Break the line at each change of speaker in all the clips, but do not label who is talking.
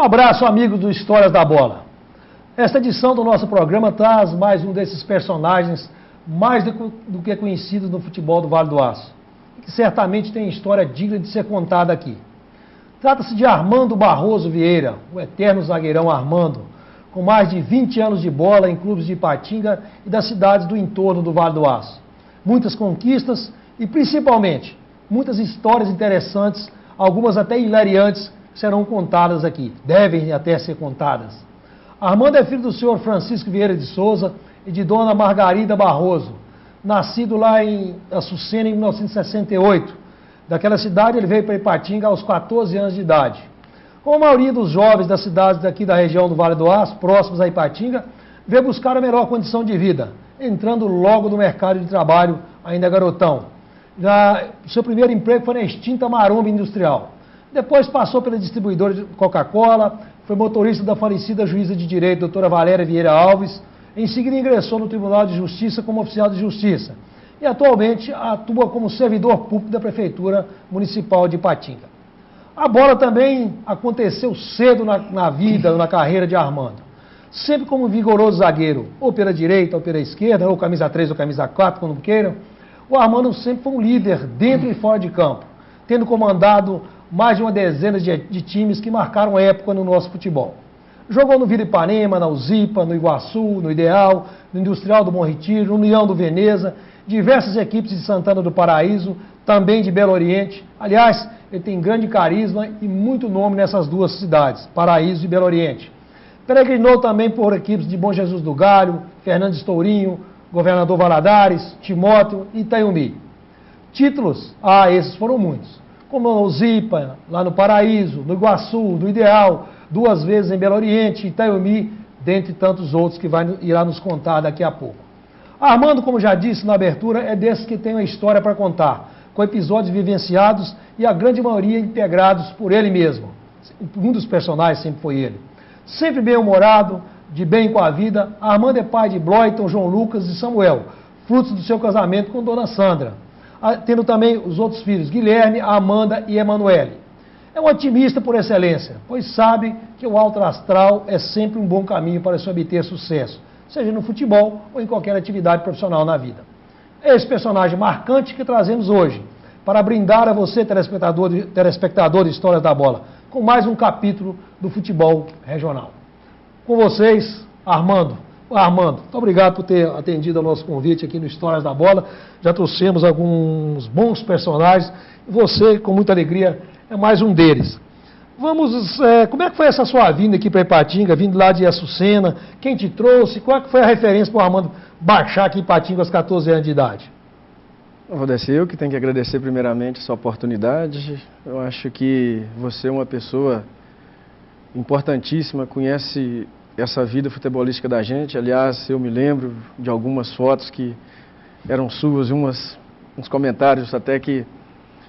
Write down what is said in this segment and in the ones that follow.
Um abraço, amigos do Histórias da Bola. Esta edição do nosso programa traz mais um desses personagens mais do que conhecidos no futebol do Vale do Aço, que certamente tem história digna de ser contada aqui. Trata-se de Armando Barroso Vieira, o eterno zagueirão Armando, com mais de 20 anos de bola em clubes de Ipatinga e das cidades do entorno do Vale do Aço. Muitas conquistas e, principalmente, muitas histórias interessantes, algumas até hilariantes, serão contadas aqui, devem até ser contadas. Armando é filho do senhor Francisco Vieira de Souza e de dona Margarida Barroso, nascido lá em Açucena em 1968. Daquela cidade ele veio para Ipatinga aos 14 anos de idade. Como a maioria dos jovens das cidades daqui da região do Vale do Aço, próximos a Ipatinga, veio buscar a melhor condição de vida, entrando logo no mercado de trabalho, ainda garotão. Seu primeiro emprego foi na extinta Maromba Industrial. Depois passou pela distribuidora de Coca-Cola, foi motorista da falecida juíza de direito, doutora Valéria Vieira Alves. Em seguida ingressou no Tribunal de Justiça como oficial de justiça. E atualmente atua como servidor público da Prefeitura Municipal de Ipatinga. A bola também aconteceu cedo na vida, na carreira de Armando. Sempre como vigoroso zagueiro, ou pela direita ou pela esquerda, ou camisa 3 ou camisa 4, quando queiram, o Armando sempre foi um líder dentro e fora de campo, tendo comandado mais de uma dezena de times que marcaram época no nosso futebol. Jogou no Vila Ipanema, na Uzipa, no Iguaçu, no Ideal, no Industrial do Bom Retiro, no União do Veneza, diversas equipes de Santana do Paraíso, também de Belo Oriente. Aliás, ele tem grande carisma e muito nome nessas duas cidades, Paraíso e Belo Oriente. Peregrinou também por equipes de Bom Jesus do Galho, Fernandes Tourinho, Governador Valadares, Timóteo e Itaiumi. Títulos? Esses foram muitos. Como no Uzipa, lá no Paraíso, no Iguaçu, no Ideal, 2 vezes em Belo Oriente, Itaiumi, dentre tantos outros que irá nos contar daqui a pouco. Armando, como já disse na abertura, é desses que tem uma história para contar, com episódios vivenciados e a grande maioria integrados por ele mesmo. Um dos personagens sempre foi ele. Sempre bem-humorado, de bem com a vida, Armando é pai de Bloyton, João Lucas e Samuel, frutos do seu casamento com Dona Sandra, tendo também os outros filhos, Guilherme, Amanda e Emanuele. É um otimista por excelência, pois sabe que o alto astral é sempre um bom caminho para se obter sucesso, seja no futebol ou em qualquer atividade profissional na vida. É esse personagem marcante que trazemos hoje, para brindar a você, telespectador de Histórias da Bola, com mais um capítulo do futebol regional. Com vocês, Armando. Armando, muito obrigado por ter atendido ao nosso convite aqui no Histórias da Bola. Já trouxemos alguns bons personagens e você, com muita alegria, é mais um deles. Como é que foi essa sua vinda aqui para Ipatinga, vindo lá de Açucena? Quem te trouxe? Qual é que foi a referência para o Armando baixar aqui em Ipatinga aos 14 anos de idade?
Valdeci, eu que tenho que agradecer primeiramente a sua oportunidade. Eu acho que você é uma pessoa importantíssima, conhece essa vida futebolística da gente. Aliás, eu me lembro de algumas fotos que eram suas, uns comentários até que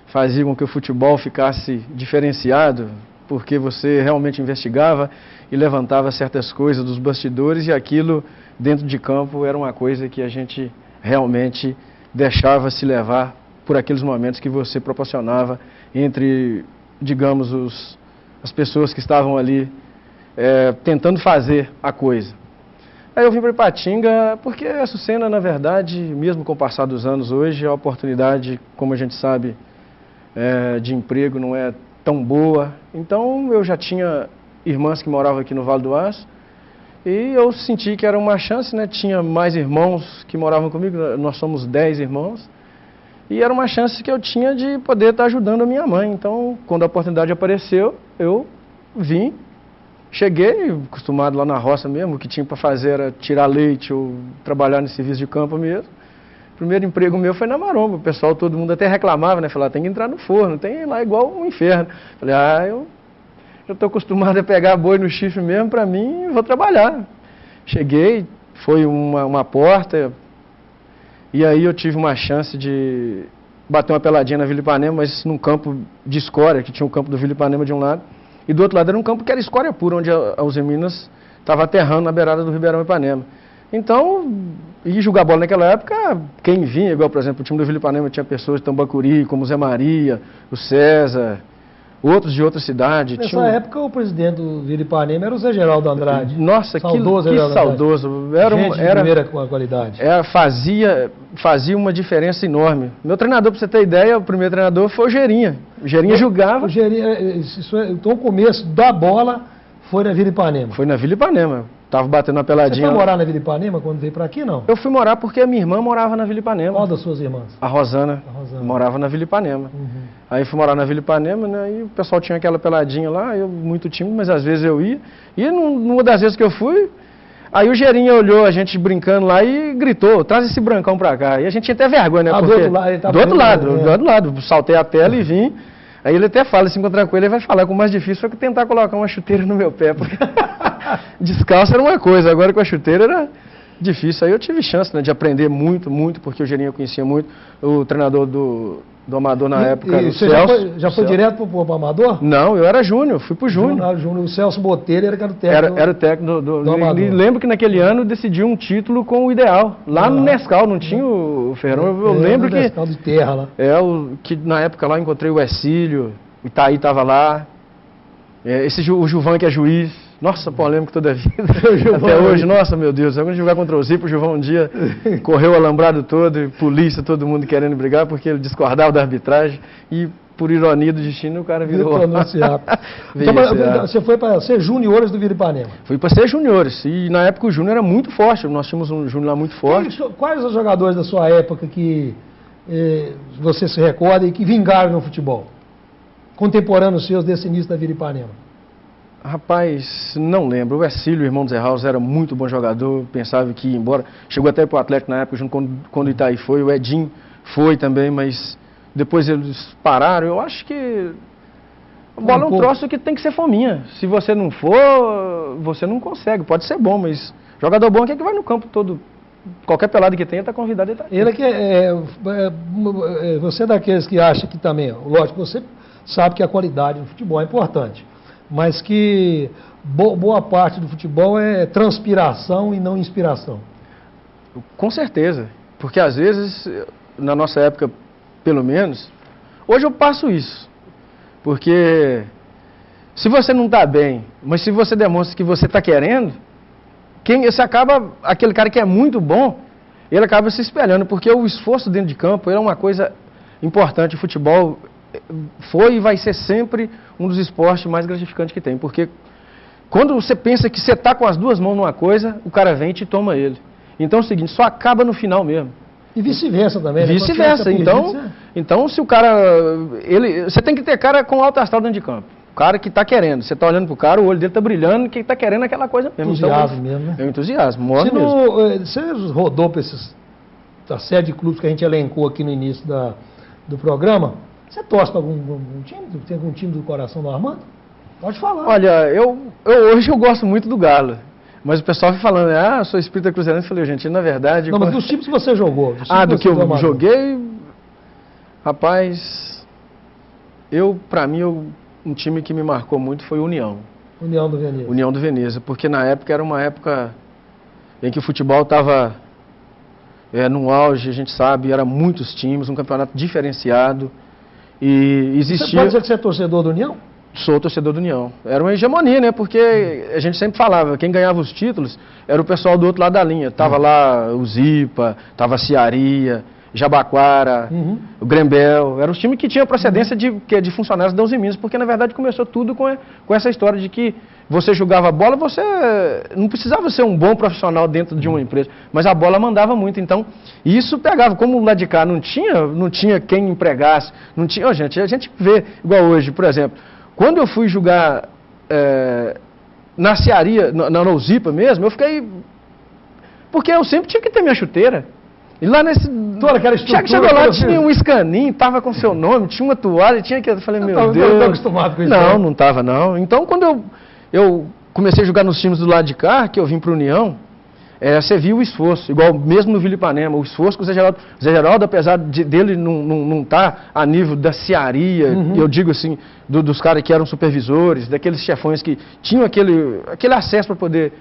faziam com que o futebol ficasse diferenciado, porque você realmente investigava e levantava certas coisas dos bastidores e aquilo dentro de campo era uma coisa que a gente realmente deixava se levar por aqueles momentos que você proporcionava entre, digamos, as pessoas que estavam ali tentando fazer a coisa. Aí eu vim para Ipatinga porque a Açucena, na verdade, mesmo com o passar dos anos hoje, a oportunidade, como a gente sabe, de emprego não é tão boa. Então eu já tinha irmãs que moravam aqui no Vale do Aço e eu senti que era uma chance, né? Tinha mais irmãos que moravam comigo, nós somos 10 irmãos, e era uma chance que eu tinha de poder estar ajudando a minha mãe. Então, quando a oportunidade apareceu, eu vim. Cheguei, acostumado lá na roça mesmo, o que tinha para fazer era tirar leite ou trabalhar no serviço de campo mesmo. O primeiro emprego meu foi na Maromba, o pessoal, todo mundo até reclamava, né? Falava, tem que entrar no forno, tem lá igual um inferno. Falei, eu já estou acostumado a pegar boi no chifre mesmo, para mim, vou trabalhar. Cheguei, foi uma porta, e aí eu tive uma chance de bater uma peladinha na Vila Ipanema, mas num campo de escória, que tinha um campo do Vila Ipanema de um lado, e do outro lado era um campo que era escória pura, onde a Uzi Minas estava aterrando na beirada do Ribeirão Ipanema. Então, e jogar bola naquela época, quem vinha, igual, por exemplo, o time do Vila Ipanema tinha pessoas de Tambacuri, como o Zé Maria, o César, outros de outra cidade.
Nessa época, o presidente do Vila Ipanema era o Zé Geraldo Andrade.
Nossa,
saudoso,
que saudoso.
Gente de primeira qualidade.
Fazia uma diferença enorme. Meu treinador, para você ter ideia, o primeiro treinador foi o Gerinha. O Gerinha julgava.
Então, o começo da bola foi na Vila Ipanema.
Foi na Vila Ipanema. Tava batendo uma peladinha.
Você foi morar na Vila Ipanema quando veio para aqui, não?
Eu fui morar porque a minha irmã morava na Vila Ipanema.
Qual das suas irmãs?
A Rosana. Morava na Vila Ipanema. Aí fui morar na Vila Ipanema, né? E o pessoal tinha aquela peladinha lá, eu muito tímido, mas às vezes eu ia. E numa das vezes que eu fui, aí o Gerinha olhou a gente brincando lá e gritou, traz esse brancão pra cá. E a gente tinha até vergonha, né?
Porque do outro lado, ele tava
do outro lado. Saltei a tela e vim. Aí ele até fala, se encontrar com ele, ele vai falar que o mais difícil foi tentar colocar uma chuteira no meu pé, porque descalço era uma coisa, agora com a chuteira era difícil. Aí eu tive chance, né, de aprender muito, porque o Gerinha conhecia muito, o treinador do Amador na época, o
você
Celso.
já foi direto pro Amador?
Não, eu era júnior, fui pro júnior.
O Celso Botelho era o técnico.
Era o técnico do
Amador.
E lembro que naquele ano decidiu um título com o Ideal. Lá no Nescau, não tinha o Ferrão. Eu lembro que.
Nescau de terra lá.
Que na época lá encontrei o Ercílio, o Itaí estava lá. O Gilvão que é juiz. Nossa, polêmico toda a vida. Até hoje, nossa, meu Deus. Quando jogar contra o Zipo, o Gilvão um dia correu o alambrado todo, e polícia, todo mundo querendo brigar, porque ele discordava da arbitragem. E, por ironia do destino, o cara virou.
Então, você foi para ser juniores do Vila Ipanema?
Fui para ser juniores. E na época o júnior era muito forte. Nós tínhamos um júnior lá muito forte.
Quais os jogadores da sua época que você se recorda e que vingaram no futebol? Contemporâneos seus desse início da Vila Ipanema?
Rapaz, não lembro. O Ercílio, irmão do Zé House, era muito bom jogador, pensava que ia embora. Chegou até para o Atlético na época, junto quando o Itaí foi. O Edinho foi também, mas depois eles pararam. Eu acho que a bola é um troço que tem que ser fominha. Se você não for, você não consegue. Pode ser bom, mas jogador bom é que vai no campo todo. Qualquer pelado que tenha está convidado a estar aqui.
Você é daqueles que acha que também, lógico, você sabe que a qualidade no futebol é importante, mas que boa parte do futebol é transpiração e não inspiração.
Com certeza, porque às vezes, na nossa época, pelo menos, hoje eu passo isso, porque se você não está bem, mas se você demonstra que você está querendo, aquele cara que é muito bom, ele acaba se espelhando, porque o esforço dentro de campo é uma coisa importante. O futebol foi e vai ser sempre um dos esportes mais gratificantes que tem, porque quando você pensa que você está com as duas mãos numa coisa, o cara vem e te toma ele. Então é o seguinte, só acaba no final mesmo.
E vice-versa também, né?
Vice-versa. Então, se o cara... você tem que ter cara com alto astral dentro de campo. O cara que está querendo. Você está olhando para o cara, o olho dele está brilhando, que está querendo aquela coisa mesmo.
Entusiasmo mesmo, né?
É um entusiasmo, mesmo.
Você rodou para a série de clubes que a gente elencou aqui no início do programa. Você torce para algum time? Tem algum time do coração do Armando? Pode falar.
Olha, hoje eu gosto muito do Galo. Mas o pessoal fica falando, eu sou espírita cruzeirense. Eu falei, gente, na verdade...
Não, mas dos times que você jogou.
Do que eu joguei... Rapaz, para mim, um time que me marcou muito foi o União.
União do Veneza.
União do Veneza, porque na época era uma época em que o futebol estava no auge, a gente sabe, era muitos times, um campeonato diferenciado. E existia...
Você pode dizer que você é torcedor do União?
Sou torcedor do União. Era uma hegemonia, né? Porque a gente sempre falava, quem ganhava os títulos era o pessoal do outro lado da linha. Tava lá o Zipa, tava a Cearia, Jabaquara, o Grembel. Eram os times que tinham procedência de funcionários da Uzi Minas, porque na verdade começou tudo com essa história de que você jogava a bola, você não precisava ser um bom profissional dentro de uma empresa, mas a bola mandava muito. Então, isso pegava. Como lá de cá não tinha quem empregasse, não tinha... a gente vê, igual hoje, por exemplo, quando eu fui jogar na Cearia, na Uzipa mesmo, eu fiquei... Porque eu sempre tinha que ter minha chuteira. E lá nesse... Chegou lá, tinha um escaninho, tava com seu nome, tinha uma toalha, tinha que... Eu falei, meu Deus...
Eu estava acostumado com isso.
Não estava não. Então, quando eu comecei a jogar nos times do lado de cá, que eu vim para o União, você viu o esforço, igual mesmo no Vila Ipanema, o esforço que o Zé Geraldo, apesar dele não estar a nível da Cearia, eu digo assim, dos caras que eram supervisores, daqueles chefões que tinham aquele acesso para poder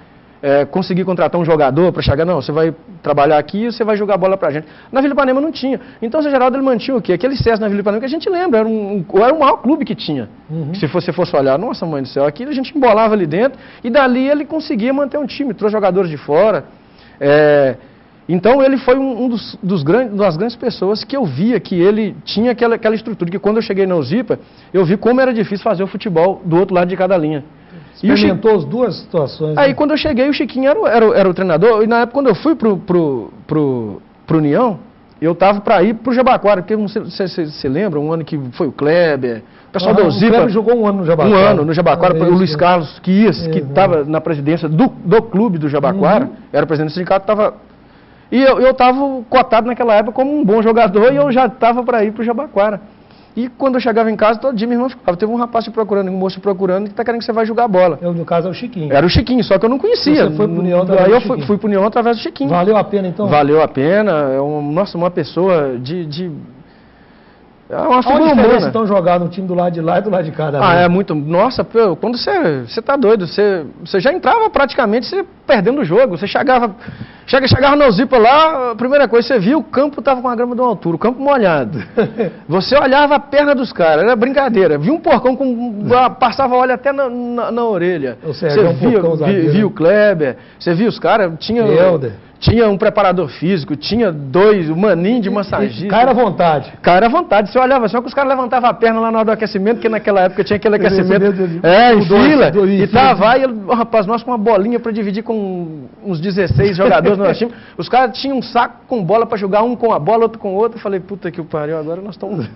conseguir contratar um jogador para chegar, não, você vai trabalhar aqui e você vai jogar bola pra gente. Na Vila Ipanema não tinha. Então o Zé Geraldo ele mantinha o quê? Aquele sucesso na Vila Ipanema que a gente lembra, era o maior clube que tinha. Se você fosse olhar, nossa mãe do céu, aquilo a gente embolava ali dentro e dali ele conseguia manter um time, trouxe jogadores de fora. Então ele foi das grandes pessoas que eu via que ele tinha aquela estrutura, que quando eu cheguei na Uzipa, eu vi como era difícil fazer o futebol do outro lado de cada linha.
Experimentou as duas situações.
Aí quando eu cheguei, o Chiquinho era o treinador, e na época quando eu fui pro União, eu estava para ir pro Jabaquara, porque não sei se você lembra, um ano que foi o Kleber, o pessoal da Uzipa. O
Kleber jogou um ano no Jabaquara.
Um ano no Jabaquara, o Luiz Carlos, que estava na presidência do clube do Jabaquara, era presidente do sindicato, estava... E eu estava cotado naquela época como um bom jogador e eu já estava para ir pro Jabaquara. E quando eu chegava em casa, todo dia minha irmã ficava, teve um rapaz te procurando, um moço te procurando, que está querendo que você vai jogar bola.
No caso, é o Chiquinho.
Era o Chiquinho, só que eu não conhecia.
Você foi pro União através
do
Chiquinho.
Aí eu fui pro União através do Chiquinho.
Valeu a pena, então?
Valeu a pena. Nossa, uma pessoa é uma figura
humana.
humana.
Então jogar no time do lado de lá e do lado de cá.
É muito... Nossa, quando você tá doido, você já entrava praticamente perdendo o jogo. Você chegava na Uzipa lá, a primeira coisa, você via o campo tava com a grama de uma altura, o campo molhado. Você olhava a perna dos caras, era brincadeira. Via um porcão passava óleo até na orelha.
Você
via o Kleber, você via os caras, tinha um preparador físico, tinha o maninho de massagista.
Cara à vontade.
Cara à vontade. Você olhava só que os caras levantavam a perna lá na hora do aquecimento, porque naquela época tinha aquele aquecimento. Em fila. E tava aí, rapaz, nós com uma bolinha para dividir com uns 16 jogadores no nosso time. Os caras tinham um saco com bola para jogar, um com a bola, outro com outro. Eu falei, puta que pariu, agora nós estamos...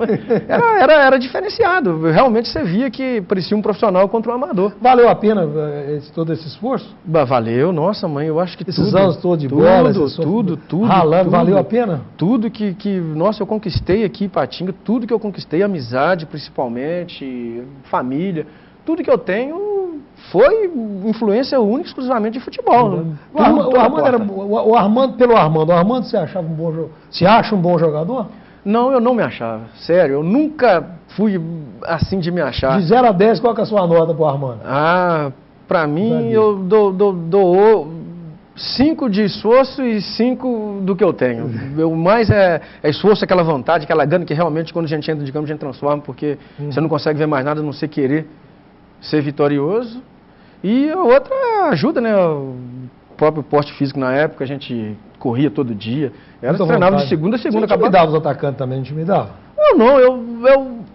Era diferenciado. Realmente você via que parecia um profissional contra um amador.
Valeu a pena todo esse esforço?
Valeu, nossa mãe, eu acho que
esses anos todos de bola.
Tudo.
Ralando, valeu a pena?
Tudo nossa, eu conquistei aqui em Ipatinga, tudo que eu conquistei, amizade principalmente, família, tudo que eu tenho foi influência única exclusivamente de futebol.
O Armando, você achava um bom jogador? Você acha um bom jogador?
Não, eu não me achava, sério, eu nunca fui assim de me achar.
De 0 a 10, qual que é a sua nota pro Armando?
Pra mim, eu dou 5 de esforço e 5 do que eu tenho. O mais é esforço, aquela vontade, aquela gana que realmente quando a gente entra de campo a gente transforma, porque você não consegue ver mais nada a não ser querer ser vitorioso. E a outra ajuda, né? O próprio porte físico na época, a gente corria todo dia. Treinava de segunda a segunda.
Você intimidava os atacantes também, intimidava?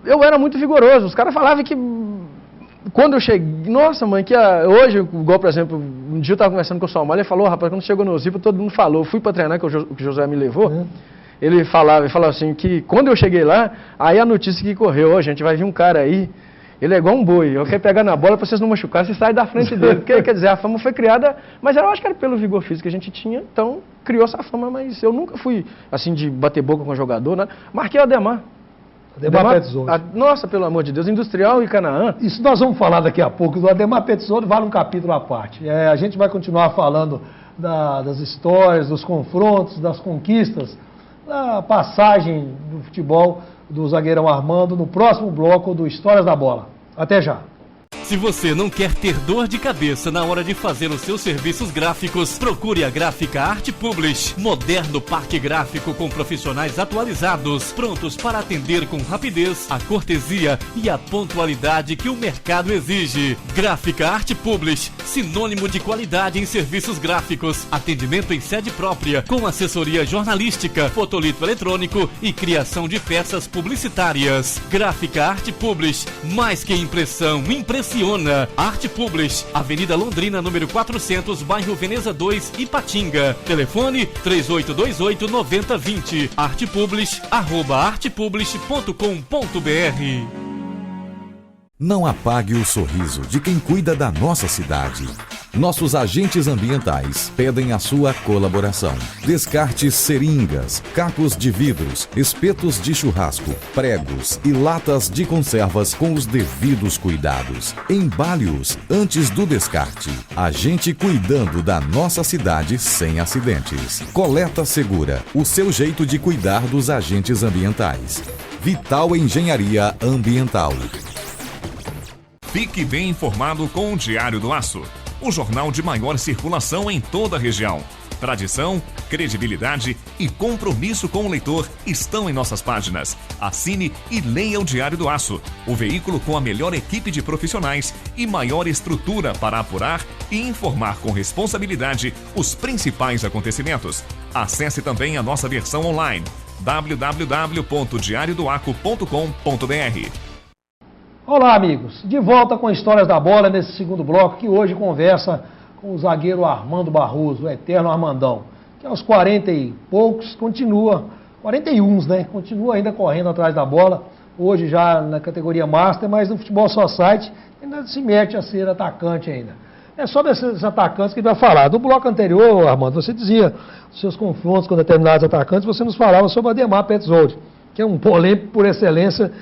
Eu era muito vigoroso. Os caras falavam que... Quando eu cheguei, nossa mãe, hoje, igual por exemplo, um dia eu estava conversando com o Salmar, ele falou, rapaz, quando chegou no Uzipa, todo mundo falou, fui para treinar, que o José me levou, ele falava assim, que quando eu cheguei lá, aí a notícia que correu, a gente vai vir um cara aí, ele é igual um boi, eu quero pegar na bola para vocês não machucarem, você sai da frente dele, porque quer dizer, a fama foi criada, mas eu acho que era pelo vigor físico que a gente tinha, então criou essa fama, mas eu nunca fui assim de bater boca com o jogador, né? Marquei o Ademar.
Ademar Petzold.
Nossa, pelo amor de Deus, Industrial e Canaã.
Isso nós vamos falar daqui a pouco. Do Ademar Petzold vale um capítulo à parte. A gente vai continuar falando das histórias, dos confrontos, das conquistas, da passagem do futebol do zagueirão Armando no próximo bloco do Histórias da Bola. Até já.
Se você não quer ter dor de cabeça na hora de fazer os seus serviços gráficos, procure a Gráfica Arte Publish. Moderno parque gráfico com profissionais atualizados, prontos para atender com rapidez, a cortesia e a pontualidade que o mercado exige. Gráfica Arte Publish, sinônimo de qualidade em serviços gráficos. Atendimento em sede própria, com assessoria jornalística, fotolito eletrônico e criação de peças publicitárias. Gráfica Arte Publish, mais que impressão, impressiona. Arte Publish, Avenida Londrina, número 400, bairro Veneza 2, Ipatinga. Telefone 3828-9020. Artepublish, @artepublish.com.br.
Não apague o sorriso de quem cuida da nossa cidade. Nossos agentes ambientais pedem a sua colaboração. Descarte seringas, cacos de vidros, espetos de churrasco, pregos e latas de conservas com os devidos cuidados. Embale-os antes do descarte. A gente cuidando da nossa cidade sem acidentes. Coleta Segura, o seu jeito de cuidar dos agentes ambientais. Vital Engenharia Ambiental.
Fique bem informado com o Diário do Aço. o jornal de maior circulação em toda a região. Tradição, credibilidade e compromisso com o leitor estão em nossas páginas. Assine e leia o Diário do Aço, o veículo com a melhor equipe de profissionais e maior estrutura para apurar e informar com responsabilidade os principais acontecimentos. Acesse também a nossa versão online, www.diariodoaco.com.br.
Olá, amigos. De volta com Histórias da Bola nesse segundo bloco, que hoje conversa com o zagueiro Armando Barroso, o eterno Armandão, que aos 40 e poucos continua, 41, né? Continua ainda correndo atrás da bola, hoje já na categoria Master, mas no Futebol Society ainda se mete a ser atacante ainda. É sobre esses atacantes que ele vai falar. Do bloco anterior, Armando, você dizia os seus confrontos com determinados atacantes, você nos falava sobre o Ademar Petzold, que é um polêmico por excelência,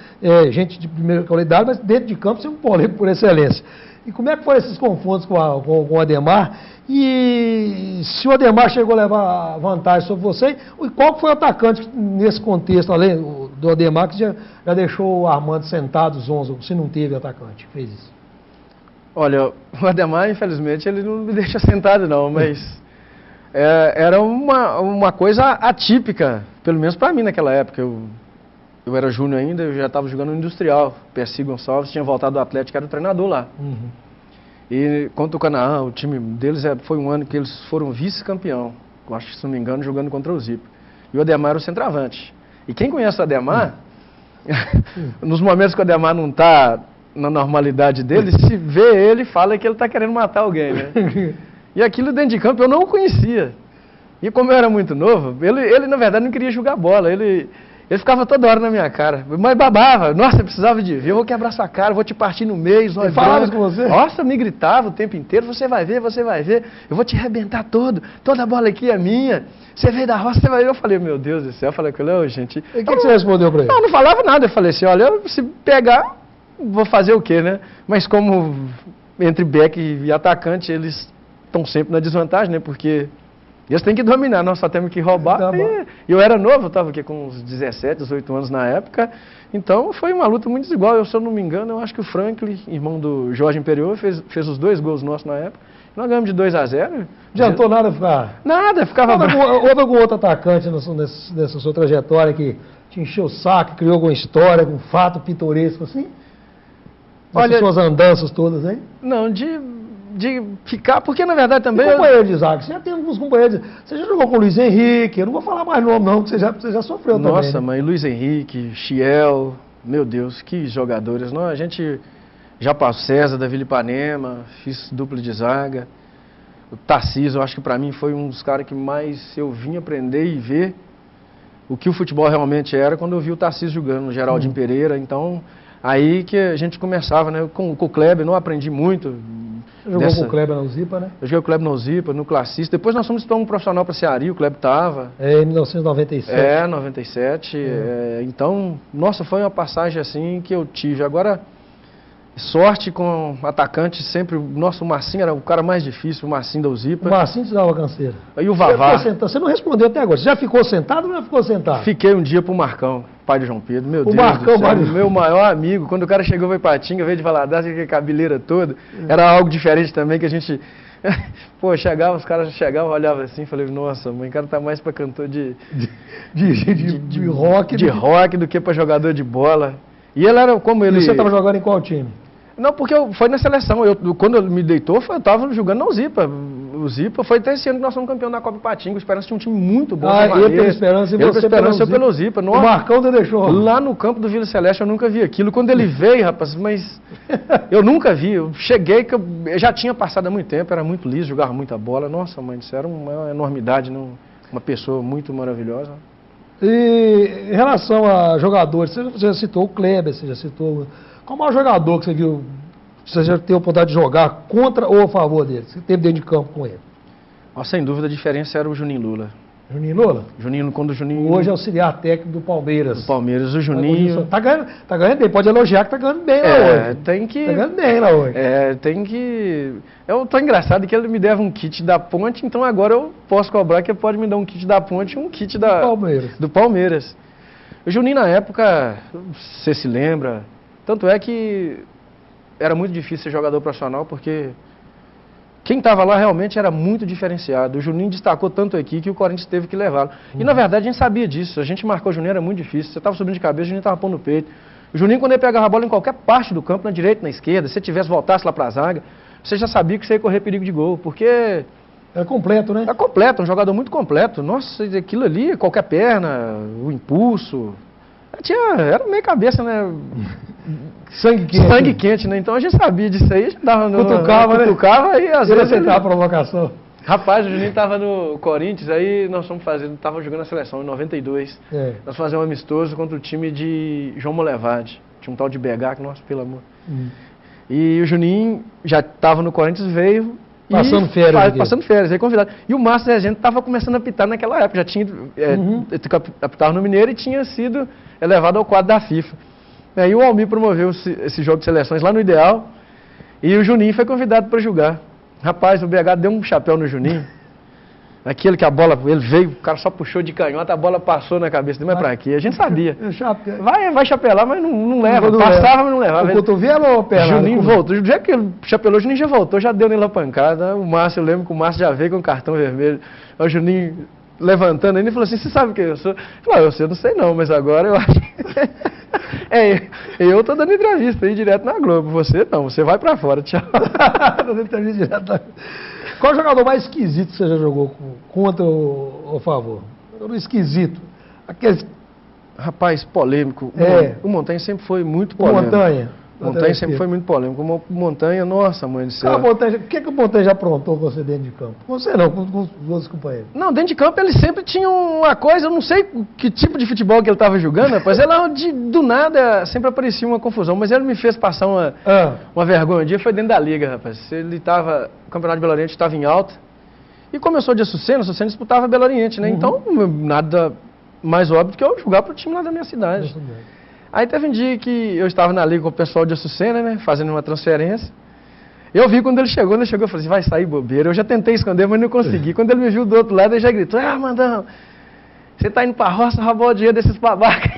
gente de primeira qualidade, mas dentro de campo é um polêmico por excelência. E como é que foram esses confrontos com o Ademar? E se o Ademar chegou a levar vantagem sobre você, e qual foi o atacante nesse contexto, além do Ademar, que já deixou o Armando sentado, zonzo, se não teve atacante, fez isso?
Olha, o Ademar, infelizmente, ele não me deixa sentado não, mas era uma coisa atípica, pelo menos para mim naquela época. Eu era júnior ainda, eu já estava jogando no Industrial. Percy Gonçalves tinha voltado do Atlético, era o treinador lá. Uhum. E contra o Canaã, o time deles foi um ano que eles foram vice-campeão. Eu acho que, se não me engano, jogando contra o Zipa. E o Ademar era o centroavante. E quem conhece o Ademar, nos momentos que o Ademar não está na normalidade dele, se vê ele, fala que ele está querendo matar alguém, né? E aquilo dentro de campo eu não o conhecia. E como eu era muito novo, ele na verdade não queria jogar bola, ele ficava toda hora na minha cara, mas babava. Nossa, eu precisava de ver, eu vou quebrar sua cara, vou te partir no meio.
Ele falava isso com você?
Nossa, me gritava o tempo inteiro, você vai ver, eu vou te arrebentar toda a bola aqui é minha. Você veio da roça, você vai ver. Eu falei, meu Deus do céu, eu falei com ele, gente...
E o que você respondeu pra ele?
Não falava nada, eu falei assim, olha, se pegar, vou fazer o quê, né? Mas como entre back e atacante, eles estão sempre na desvantagem, né? Porque... eles têm que dominar, nós só temos que roubar. E eu era novo, eu estava com uns 17, 18 anos na época, então foi uma luta muito desigual. Se eu não me engano, eu acho que o Franklin, irmão do Jorge Imperior, fez os 2 gols nossos na época. Nós ganhamos de 2-0.
Não adiantou nada ficar?
Nada, ficava...
Houve algum outro atacante nessa sua trajetória que te encheu o saco, criou alguma história, algum fato pitoresco assim? Olha, suas andanças todas, hein?
Não, de ficar, porque na verdade também...
E companheiro de zaga, você já tem alguns companheiros, você já jogou com o Luiz Henrique, eu não vou falar mais nome não, porque você já sofreu também.
Nossa,
né?
mãe, Luiz Henrique, Chiel, meu Deus, que jogadores. Não, a gente já passou César da Vila Ipanema, fiz dupla de zaga. O Tarcísio, eu acho que para mim foi um dos caras que mais eu vim aprender e ver o que o futebol realmente era quando eu vi o Tarcísio jogando no Geraldinho Pereira. Então, aí que a gente começava, né? Com o Kleber, não aprendi muito.
Você jogou com o Kleber no Zipa, né?
Eu joguei o Kleber no Zipa, no Classista. Depois nós fomos para um profissional para Ceari, o Kleber estava.
Em 1997.
97. Então, nossa, foi uma passagem assim que eu tive. Agora, sorte com atacante sempre. Nossa, o Marcinho era o cara mais difícil, o Marcinho da Zipa.
O Marcinho te dava canseira.
Aí o Vavá.
Você não respondeu até agora. Você já ficou sentado ou não ficou sentado?
Fiquei um dia pro Marcão, pai de João Pedro. Meu Deus
Marcão,
do céu, meu maior amigo. Quando o cara chegou para Ipatinga, veio de Valadares, com a cabeleira toda, era algo diferente também que a gente... Pô, os caras chegavam, olhavam assim, falei, nossa, mãe, o cara tá mais para cantor de rock do que para jogador de bola. E ele era como ele...
E você estava jogando em qual time?
Não, porque foi na seleção. Quando ele me deitou, eu estava jogando no Zipa. O Zipa foi até esse ano que nós fomos campeão da Copa Ipatinga. O Esperança tinha um time muito bom.
Eu pelo Esperança e você
pelo Zipa.
O Marcão te deixou.
Lá no campo do Vila Celeste eu nunca vi aquilo. Quando ele veio, rapaz, mas eu nunca vi. Eu cheguei, que eu já tinha passado há muito tempo, era muito liso, jogava muita bola. Nossa, mãe, isso era uma enormidade, uma pessoa muito maravilhosa.
E em relação a jogadores, você já citou o Kleber, você já citou... Qual o maior jogador que você viu, você já teve a oportunidade de jogar contra ou a favor dele? Você teve dentro de campo com ele?
Sem dúvida a diferença era o Juninho Lula.
Juninho Lula?
Quando o Juninho...
Hoje é auxiliar técnico do Palmeiras.
O Juninho...
Tá ganhando bem, pode elogiar que tá ganhando bem lá hoje.
Tem que...
Tá ganhando bem lá hoje.
Tem que... Eu tô engraçado que ele me deve um kit da Ponte, então agora eu posso cobrar que ele pode me dar um kit da Ponte e um kit do Palmeiras. O Juninho na época, você se lembra... Tanto é que era muito difícil ser jogador profissional, porque quem estava lá realmente era muito diferenciado. O Juninho destacou tanto aqui que o Corinthians teve que levá-lo. E, na verdade, a gente sabia disso. A gente marcou o Juninho, era muito difícil. Você estava subindo de cabeça, o Juninho estava pondo no peito. O Juninho, quando ele pegava a bola em qualquer parte do campo, na direita, na esquerda, se você tivesse voltasse lá para a zaga, você já sabia que você ia correr perigo de gol, porque...
É completo, né?
É completo, um jogador muito completo. Nossa, aquilo ali, qualquer perna, o impulso... Era meio cabeça, né?
Sangue quente.
Sangue quente, né? Então a gente sabia disso aí, a gente dava no...
Cutucava,
e às
ele
vezes...
aceitava a provocação.
Rapaz, o Juninho estava no Corinthians, aí nós estávamos jogando a seleção em 92. Nós fazíamos um amistoso contra o time de João Molevade. Tinha um tal de BH, que, nossa, pelo amor. E o Juninho já estava no Corinthians, veio...
Passando férias.
Passando férias, aí convidado. E o Márcio Rezende estava começando a apitar naquela época, já tinha apitava no Mineiro e tinha sido elevado ao quadro da FIFA. E aí o Almir promoveu esse jogo de seleções lá no Ideal e o Juninho foi convidado para jogar. Rapaz, o BH deu um chapéu no Juninho. Aquele que a bola, ele veio, o cara só puxou de canhota, a bola passou na cabeça dele, mas pra quê? A gente sabia. Vai chapelar, mas não leva. Passava, mas não levava.
O cotovelo ou perna?
Juninho voltou. O dia que ele chapelou, o Juninho já voltou, já deu nele a pancada. O Márcio, eu lembro que o Márcio já veio com o cartão vermelho. O Juninho levantando, ele falou assim, você sabe quem eu sou? Eu falei, eu não sei não, mas agora eu acho que... eu tô dando entrevista aí direto na Globo. Você não, você vai pra fora, tchau.
Dando entrevista direto na... Qual o jogador mais esquisito que você já jogou contra ou a favor? Jogador esquisito. Aqueles...
Rapaz, polêmico. O Montanha sempre foi muito polêmico. Montanha sempre foi muito polêmico. O Montanha, nossa, mãe do céu.
O que o Montanha já aprontou com você dentro de campo? Com você não, com os outros companheiros.
Não, dentro de campo ele sempre tinha uma coisa, eu não sei que tipo de futebol que ele estava jogando, rapaz. Do nada sempre aparecia uma confusão, mas ele me fez passar uma vergonha. Um dia foi dentro da liga, rapaz. O Campeonato de Belo Oriente estava em alta e começou de Açucena disputava Belo Oriente, né? Então, nada mais óbvio que eu jogar para o time lá da minha cidade. Aí teve um dia que eu estava na liga com o pessoal de Açucena, né, fazendo uma transferência. Eu vi quando ele chegou, eu falei assim, vai sair bobeira. Eu já tentei esconder, mas não consegui. Quando ele me viu do outro lado, ele já gritou, Mandão, você tá indo pra roça, roubou o dinheiro desses babacas.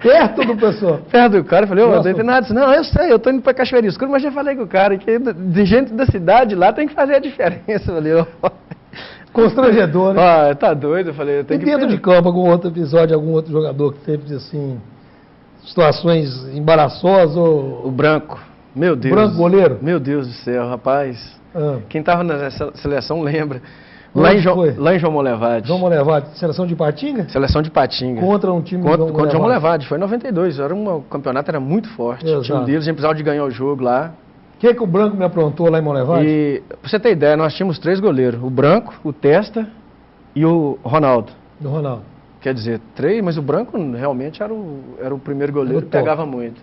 Perto do pessoal?
Perto do cara. Eu falei, não tem nada disso. Não, eu sei, eu tô indo pra Cachoeira Escura, mas já falei com o cara que de gente da cidade lá tem que fazer a diferença. Eu falei,
constrangedor, né?
Tá doido? Eu falei,
tem que... dentro de campo, algum outro episódio, algum outro jogador que teve, assim... situações embaraçosas ou...
O Branco, meu Deus.
Branco goleiro?
Meu Deus do céu, rapaz. Quem estava na seleção lembra. Lá em João Molevade.
João Molevade, seleção de Patinga?
Seleção de Patinga.
Contra um time
contra João Molevade, foi em 92. O campeonato era muito forte. O time deles, a gente precisava de ganhar o jogo lá.
O que o Branco me aprontou lá em Molevade?
E, pra você ter ideia, nós tínhamos 3 goleiros. O Branco, o Testa e o Ronaldo.
Do Ronaldo.
Quer dizer, 3, mas o Branco realmente era o primeiro goleiro que pegava muito.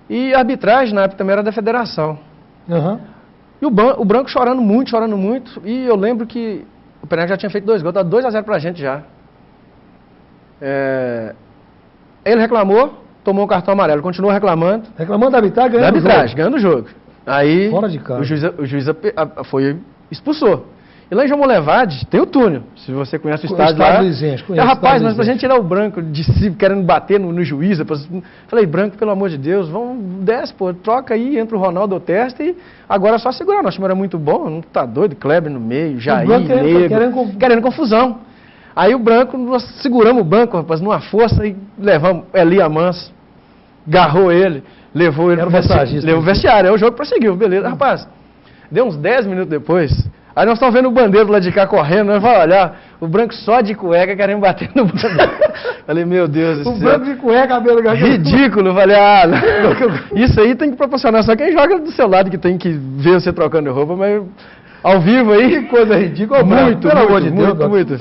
E a arbitragem na época também era da federação. E o Branco chorando muito. E eu lembro que o Pereira já tinha feito 2 gols, tá 2-0 pra gente já. Ele reclamou, tomou um cartão amarelo, continuou reclamando.
Reclamando da arbitragem,
ganhando o jogo. Aí
fora de casa.
O juiz expulsou. E lá em João Molevade tem o túnel. Se você conhece o estádio lá. Rapaz, mas pra gente tirar o Branco de si, querendo bater no juiz. Falei, Branco, pelo amor de Deus, desce, pô, troca aí, entra o Ronaldo, o Testa e agora é só segurar. Nosso time era muito bom, não tá doido, Kleber no meio, Jair, Nego, querendo confusão. Aí o Branco, nós seguramos o Branco, rapaz, numa força e levamos Eli Amans, agarrou ele, levou ele pro vestiário. Aí o jogo prosseguiu, beleza. Rapaz, deu uns 10 minutos depois. Aí nós estamos vendo o bandeiro lá de cá correndo, nós vamos olhar, o Branco só de cueca querendo bater no bandeiro. Falei, meu Deus do céu.
O Branco de cueca, cabelo garoto.
Ridículo. Falei, isso aí tem que proporcionar só quem joga do seu lado, que tem que ver você trocando de roupa, mas ao vivo aí...
Que coisa ridícula.
Muito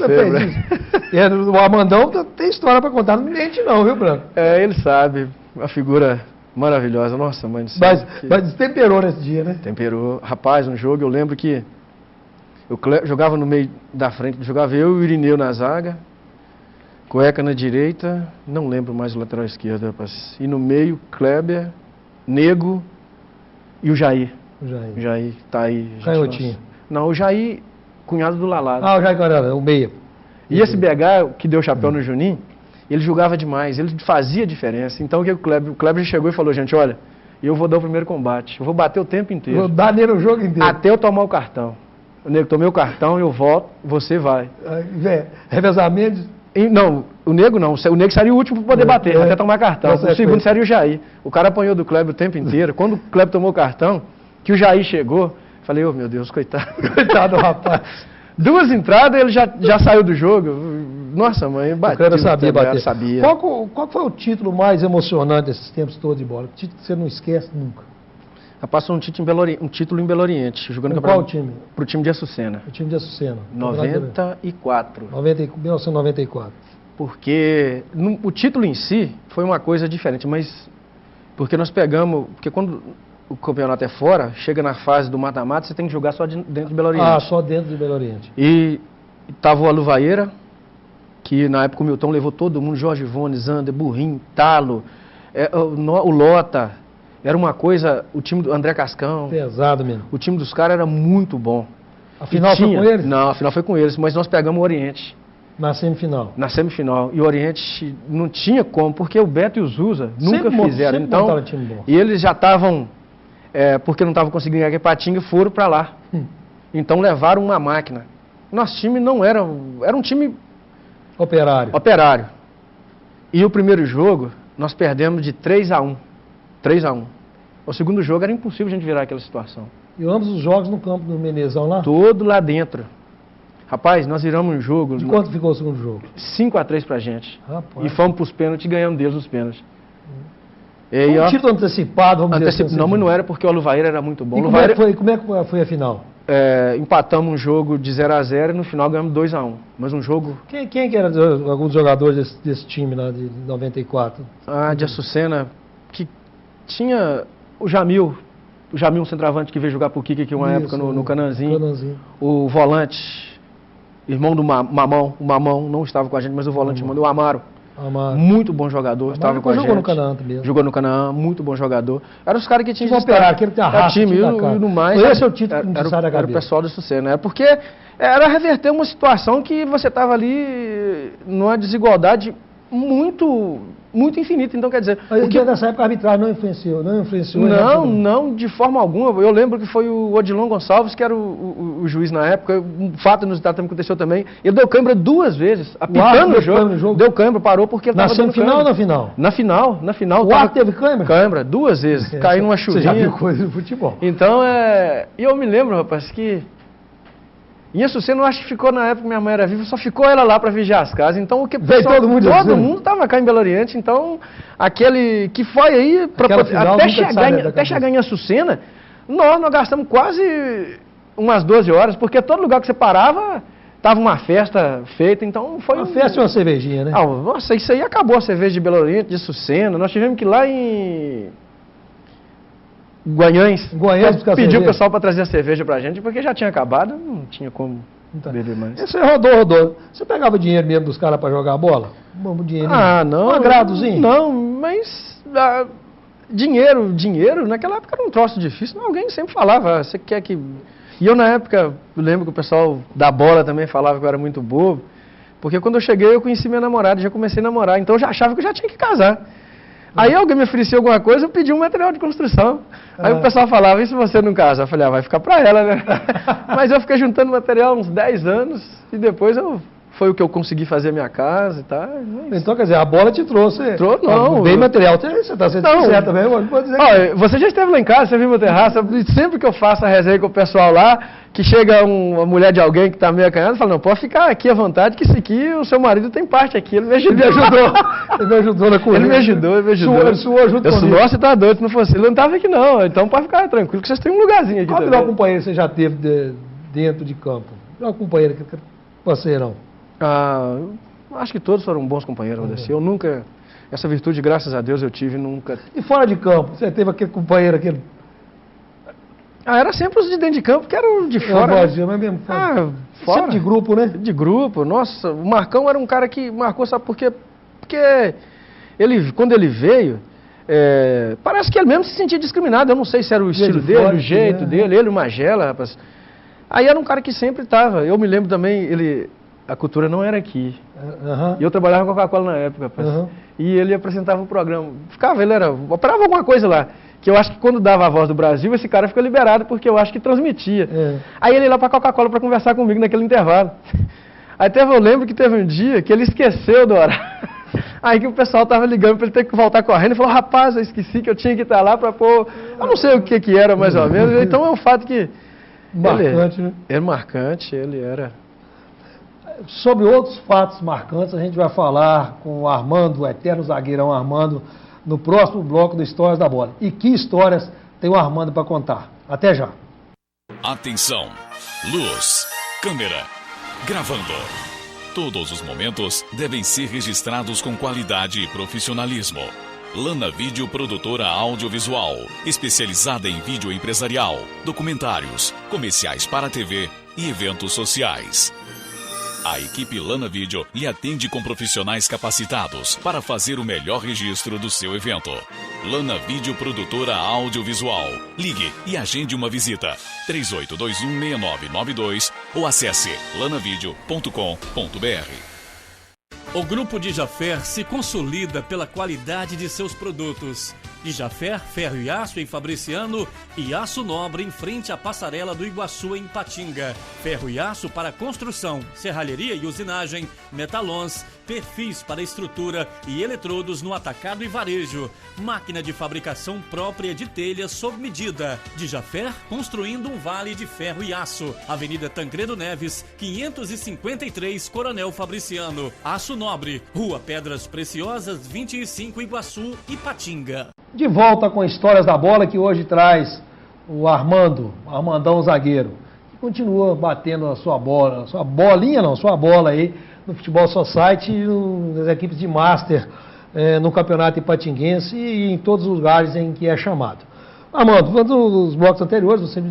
feio.
O Amandão tem história para contar, não mente não, viu, Branco?
Ele sabe, uma figura maravilhosa, nossa mãe do céu.
Mas temperou nesse dia, né?
Temperou. Rapaz, no jogo eu lembro que eu jogava no meio da frente, jogava eu e o Irineu na zaga, Cueca na direita, não lembro mais o lateral esquerdo, rapaz. E no meio, Kleber, Nego e o Jair. O Jair tá aí.
Canhotinho.
Não, o Jair, cunhado do Lalado.
O Jair Canhotinho, o meia.
E esse BH, que deu o chapéu no Juninho, ele jogava demais, ele fazia diferença. Então o que o Kleber chegou e falou, gente, olha, e eu vou dar o primeiro combate. Eu vou bater o tempo inteiro.
Vou dar nele o jogo inteiro.
Até eu tomar o cartão. O nego tomei o cartão, eu volto, você vai.
Revezamento?
Não, o nego não. O nego seria o último para poder bater, até tomar cartão. O segundo seria o Jair. O cara apanhou do Kleber o tempo inteiro. Quando o Kleber tomou o cartão, que o Jair chegou, falei, meu Deus, coitado.
Coitado do rapaz.
2 entradas, ele já saiu do jogo. Nossa, mãe, bateu.
O cara sabia bater.
Sabia.
Qual foi o título mais emocionante desses tempos todos de bola? O título que você não esquece nunca?
Passou um título em Belo Oriente, jogando
qual time?
Pro time de Açucena.
O time de Açucena.
94.
1994.
Porque o título em si foi uma coisa diferente, mas porque nós pegamos, porque quando o campeonato é fora, chega na fase do mata-mata, você tem que jogar só dentro de Belo Oriente.
Ah, só dentro de Belo Oriente.
E tava o Aluvaeira, que na época o Milton levou todo mundo, Jorge Ivone, Zander, Burrim, Talo, o Lota. Era uma coisa, o time do André Cascão.
Pesado mesmo.
O time dos caras era muito bom.
A final foi com eles?
Não, a final foi com eles, mas nós pegamos o Oriente.
Na semifinal?
Na semifinal. E o Oriente não tinha como, porque o Beto e o Zusa nunca fizeram. Então,
time bom.
E eles já estavam, porque não estavam conseguindo ganhar Patinga, foram para lá. Então levaram uma máquina. Nosso time não era um time... Operário. E o primeiro jogo, nós perdemos de 3-1. 3-1. O segundo jogo era impossível a gente virar aquela situação.
E ambos os jogos no campo do Menezão lá?
Todo lá dentro. Rapaz, nós viramos um jogo...
De quanto ficou o segundo jogo?
5-3 pra gente.
Rapaz.
E fomos pros pênaltis e ganhamos deles nos pênaltis.
Um título antecipado, vamos dizer assim.
Não, mas não era porque o Aluvaeira era muito bom.
E como é que foi a final?
Empatamos um jogo de 0-0 e no final ganhamos 2-1. Mas um jogo...
Quem que era alguns jogadores desse time lá de 94?
De Açucena, que tinha o Jamil, um centroavante que veio jogar pro Kiki aqui uma época no Cananzinho. O volante, irmão do Mamão, o Mamão não estava com a gente, mas o volante mandou o Amaro. Muito bom jogador, estava com a gente.
Jogou no Canaã também.
Jogou no Canaã, muito bom jogador. Eram os caras que tinham
que operar, aquele que tem a raça,
time e no mais.
Esse é o título que sai da cabeça.
Era o pessoal do Açucena, né? Porque era reverter uma situação que você estava ali numa desigualdade muito infinita. Então, quer dizer...
Nessa época a arbitragem não influenciou?
Não, de forma alguma. Eu lembro que foi o Odilon Gonçalves, que era o juiz na época. Um fato inusitado também aconteceu também. Ele deu câimbra 2 vezes, apitando o jogo. Deu câimbra, parou porque ele estava dando câimbra.
Na semifinal ou na final?
Na final.
O árbitro teve câimbra?
Câimbra, 2 vezes. Caiu numa chuvinha.
Você já viu coisa do futebol.
Então, e eu me lembro, rapaz, que... Em Açucena, eu acho que ficou na época que minha mãe era viva, só ficou ela lá para vigiar as casas. Então,
todo mundo
estava cá em Belo Oriente. Então, aquele que foi aí, até chegar em Açucena, nós gastamos quase umas 12 horas, porque todo lugar que você parava, estava uma festa feita. Então, foi
uma festa e uma cervejinha, né?
Nossa, isso aí acabou a cerveja de Belo Oriente, de Açucena. Nós tivemos que ir lá em Guanhães pediu o pessoal para trazer a cerveja pra gente, porque já tinha acabado, não tinha como beber mais.
Você rodou. Você pegava dinheiro mesmo dos caras para jogar a bola? Um dinheirinho?
Não.
Um agradozinho?
Não, mas dinheiro, naquela época era um troço difícil. Alguém sempre falava, você quer que... E eu na época, lembro que o pessoal da bola também falava que eu era muito bobo, porque quando eu cheguei eu conheci minha namorada, já comecei a namorar, então eu já achava que eu já tinha que casar. Aí alguém me oferecia alguma coisa, eu pedi um material de construção. Aí o pessoal falava, e se você não casa? Eu falei, vai ficar pra ela, né? Mas eu fiquei juntando material uns 10 anos, e depois foi o que eu consegui fazer a minha casa e tal.
Então, quer dizer, a bola te trouxe.
Não.
Bem material, você está sendo certo também.
Você já esteve lá em casa, você viu meu terraço, sempre que eu faço a resenha com o pessoal lá, que chega uma mulher de alguém que está meio acanhada, fala, não, pode ficar aqui à vontade, que isso aqui, o seu marido tem parte aqui. Ele me ajudou.
Ele me ajudou na corrida.
Ele me ajudou.
Ele suou junto comigo.
Nossa, tá doido, se não fosse ele, não estava aqui não. Então pode ficar tranquilo, que vocês têm um lugarzinho aqui.
Qual o melhor companheiro você já teve dentro de campo? O melhor companheiro, parceirão?
Acho que todos foram bons companheiros, Eu nunca... Essa virtude, graças a Deus, eu tive nunca...
E fora de campo? Você teve aquele companheiro, aquele...
Era sempre os de dentro de campo, que eram de fora.
Mas mesmo
fora.
Sempre de grupo, né?
De grupo. Nossa, o Marcão era um cara que marcou, sabe por quê? Porque quando ele veio, parece que ele mesmo se sentia discriminado. Eu não sei se era o estilo dele, o jeito dele, ele, o Magela, rapaz. Aí era um cara que sempre estava. Eu me lembro também, a cultura não era aqui. E eu trabalhava com a Coca-Cola na época, rapaz. E ele apresentava o programa. Ele operava alguma coisa lá. que eu acho que quando dava a Voz do Brasil, esse cara ficou liberado, porque eu acho que transmitia. Aí ele ia lá para a Coca-Cola para conversar comigo naquele intervalo. Aí eu lembro que teve um dia que ele esqueceu do horário. Aí que o pessoal tava ligando para ele ter que voltar correndo e falou, rapaz, eu esqueci que eu tinha que estar lá para pôr... Eu não sei o que era mais ou menos, então é um fato que...
Marcante, né?
É marcante, ele era...
Sobre outros fatos marcantes, a gente vai falar com o Armando, o eterno zagueirão Armando, no próximo bloco do Histórias da Bola. E que histórias tem o Armando para contar? Até já.
Atenção, luz, câmera, gravando. Todos os momentos devem ser registrados com qualidade e profissionalismo. Lana Vídeo Produtora Audiovisual, especializada em vídeo empresarial, documentários, comerciais para TV e eventos sociais. A equipe Lana Vídeo lhe atende com profissionais capacitados para fazer o melhor registro do seu evento. Lana Vídeo Produtora Audiovisual. Ligue e agende uma visita. 38216992 ou acesse lanavideo.com.br. O Grupo Dijaffer se consolida pela qualidade de seus produtos. Dijaffer, ferro e aço em Fabriciano e aço nobre em frente à passarela do Iguaçu em Patinga. Ferro e aço para construção, serralheria e usinagem, metalons, perfis para estrutura e eletrodos no atacado e varejo. Máquina de fabricação própria de telhas sob medida. Dijaffer construindo um vale de ferro e aço. Avenida Tancredo Neves, 553, Coronel Fabriciano. Aço Nobre, Rua Pedras Preciosas, 25, Iguaçu e Patinga.
De volta com Histórias da Bola, que hoje traz o Armandão zagueiro, que continua batendo a sua bola, sua bola aí no Futebol Society, nas equipes de Master, no Campeonato Ipatinguense e em todos os lugares em que é chamado. Armando, nos blocos anteriores você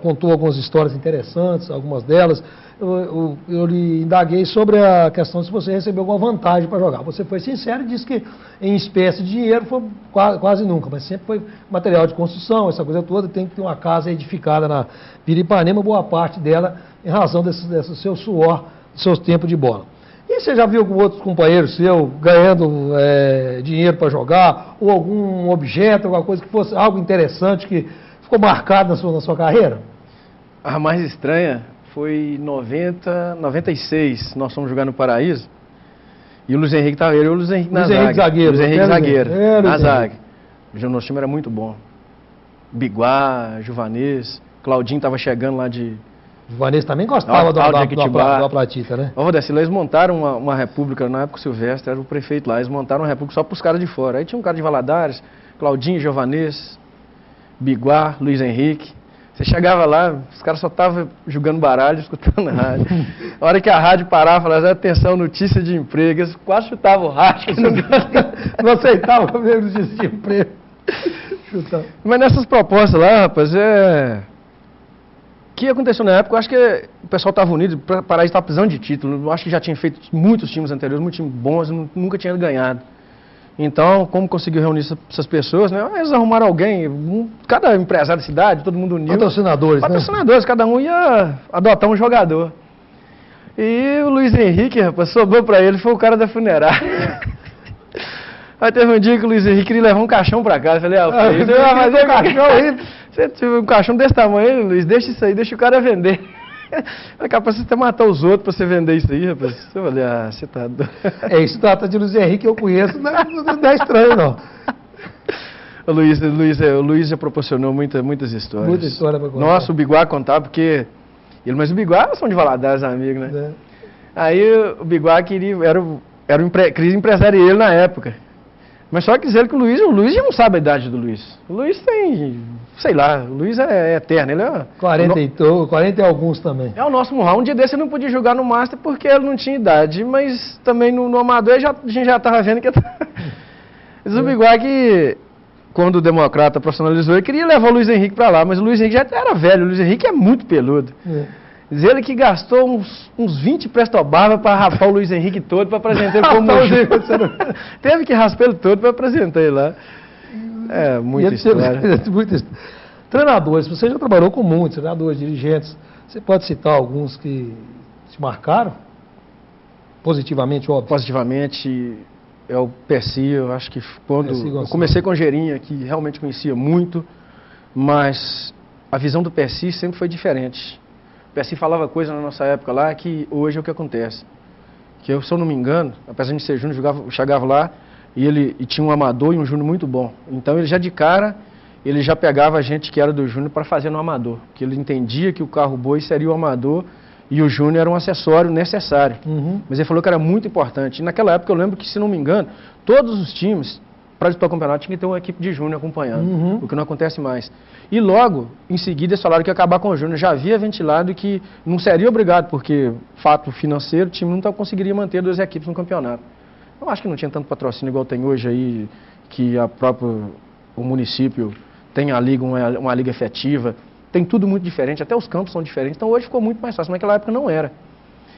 contou algumas histórias interessantes, algumas delas. Eu lhe indaguei sobre a questão de se você recebeu alguma vantagem para jogar. Você foi sincero e disse que em espécie de dinheiro foi quase nunca, mas sempre foi material de construção, essa coisa toda. Tem que ter uma casa edificada na Piripanema, boa parte dela em razão desse seu suor, dos seus tempos de bola. E você já viu algum outro companheiro seu ganhando dinheiro para jogar, ou algum objeto, alguma coisa que fosse algo interessante que ficou marcado na sua carreira?
A mais estranha foi em 96, nós fomos jogar no Paraíso, e o Luiz Henrique estava, eu e o Luiz Henrique na zaga.
Zagueiro.
Luiz Henrique zagueiro, na zaga. O nosso time era muito bom. Biguá, Juvanês, Claudinho estava chegando lá de...
Juvanês também gostava do Aplatita, né?
Ô, Rodécio, eles montaram uma república, na época o Silvestre era o prefeito lá, eles montaram uma república só para os caras de fora. Aí tinha um cara de Valadares, Claudinho, Juvanês, Biguá, Luiz Henrique. Você chegava lá, os caras só estavam jogando baralho, escutando rádio. A hora que a rádio parava, falava, atenção, notícia de emprego, eles quase chutavam o rádio.
Não aceitavam mesmo notícia de emprego.
Mas nessas propostas lá, rapaz, o que aconteceu na época, eu acho que o pessoal estava unido, o Paraíso estava precisando de título, eu acho que já tinha feito muitos times anteriores, muitos times bons, nunca tinha ganhado. Então, como conseguiu reunir essas pessoas, né? Eles arrumaram alguém, cada empresário da cidade, todo mundo uniu.
Patrocinadores,
né? Cada um ia adotar um jogador. E o Luiz Henrique, rapaz, sobrou pra ele, foi o cara da funerária. Aí teve um dia que o Luiz Henrique queria levar um caixão pra casa. Eu falei, você vai fazer um caixão aí? Você tiver um caixão desse tamanho, Luiz, deixa isso aí, deixa o cara vender. É capaz de você matar os outros pra você vender isso aí, rapaz. Eu falei, você tá doido.
Isso trata de Luiz Henrique que eu conheço, não é estranho, não.
O Luiz já proporcionou muitas histórias.
Muita história pra contar.
Nossa, o Biguá contava, porque... Mas o Biguá são de Valadares, amigos, né? Aí o Biguá queria empresário ele na época. Mas só que dizer que o Luiz já não sabe a idade do Luiz. O Luiz tem, sei lá, o Luiz é eterno. Ele é
40 e alguns também.
É o nosso Murral. Um dia desse ele não podia jogar no Master porque ele não tinha idade, mas também no Amador a gente já estava vendo que... Mas o Biguá que, quando o Democrata profissionalizou, ele queria levar o Luiz Henrique para lá, mas o Luiz Henrique já era velho, o Luiz Henrique é muito peludo. Diz ele que gastou uns 20 prestobarba para rapar o Luiz Henrique todo para apresentar ele como Teve que raspar ele todo para apresentar ele lá. É, muita história.
Treinadores, você já trabalhou com muitos treinadores, dirigentes. Você pode citar alguns que te marcaram? Positivamente, óbvio.
Positivamente, é o Percy. Eu acho que quando eu comecei com o Gerinha, que realmente conhecia muito, mas a visão do Percy sempre foi diferente. O Percy falava coisa na nossa época lá que hoje é o que acontece. Que eu, se eu não me engano, apesar de ser júnior, chegava lá e tinha um amador e um júnior muito bom. Então ele já de cara, ele já pegava a gente que era do júnior para fazer no amador. Porque ele entendia que o carro boi seria o amador e o júnior era um acessório necessário. Mas ele falou que era muito importante. E naquela época eu lembro que, se não me engano, todos os times, para disputar o campeonato, tinha que ter uma equipe de júnior acompanhando, o que não acontece mais. E logo, em seguida, eles falaram que ia acabar com o júnior. Já havia ventilado que não seria obrigado, porque, fato financeiro, o time não conseguiria manter 2 equipes no campeonato. Eu acho que não tinha tanto patrocínio igual tem hoje aí, que o município tem a liga, uma liga efetiva. Tem tudo muito diferente, até os campos são diferentes. Então hoje ficou muito mais fácil, naquela época não era.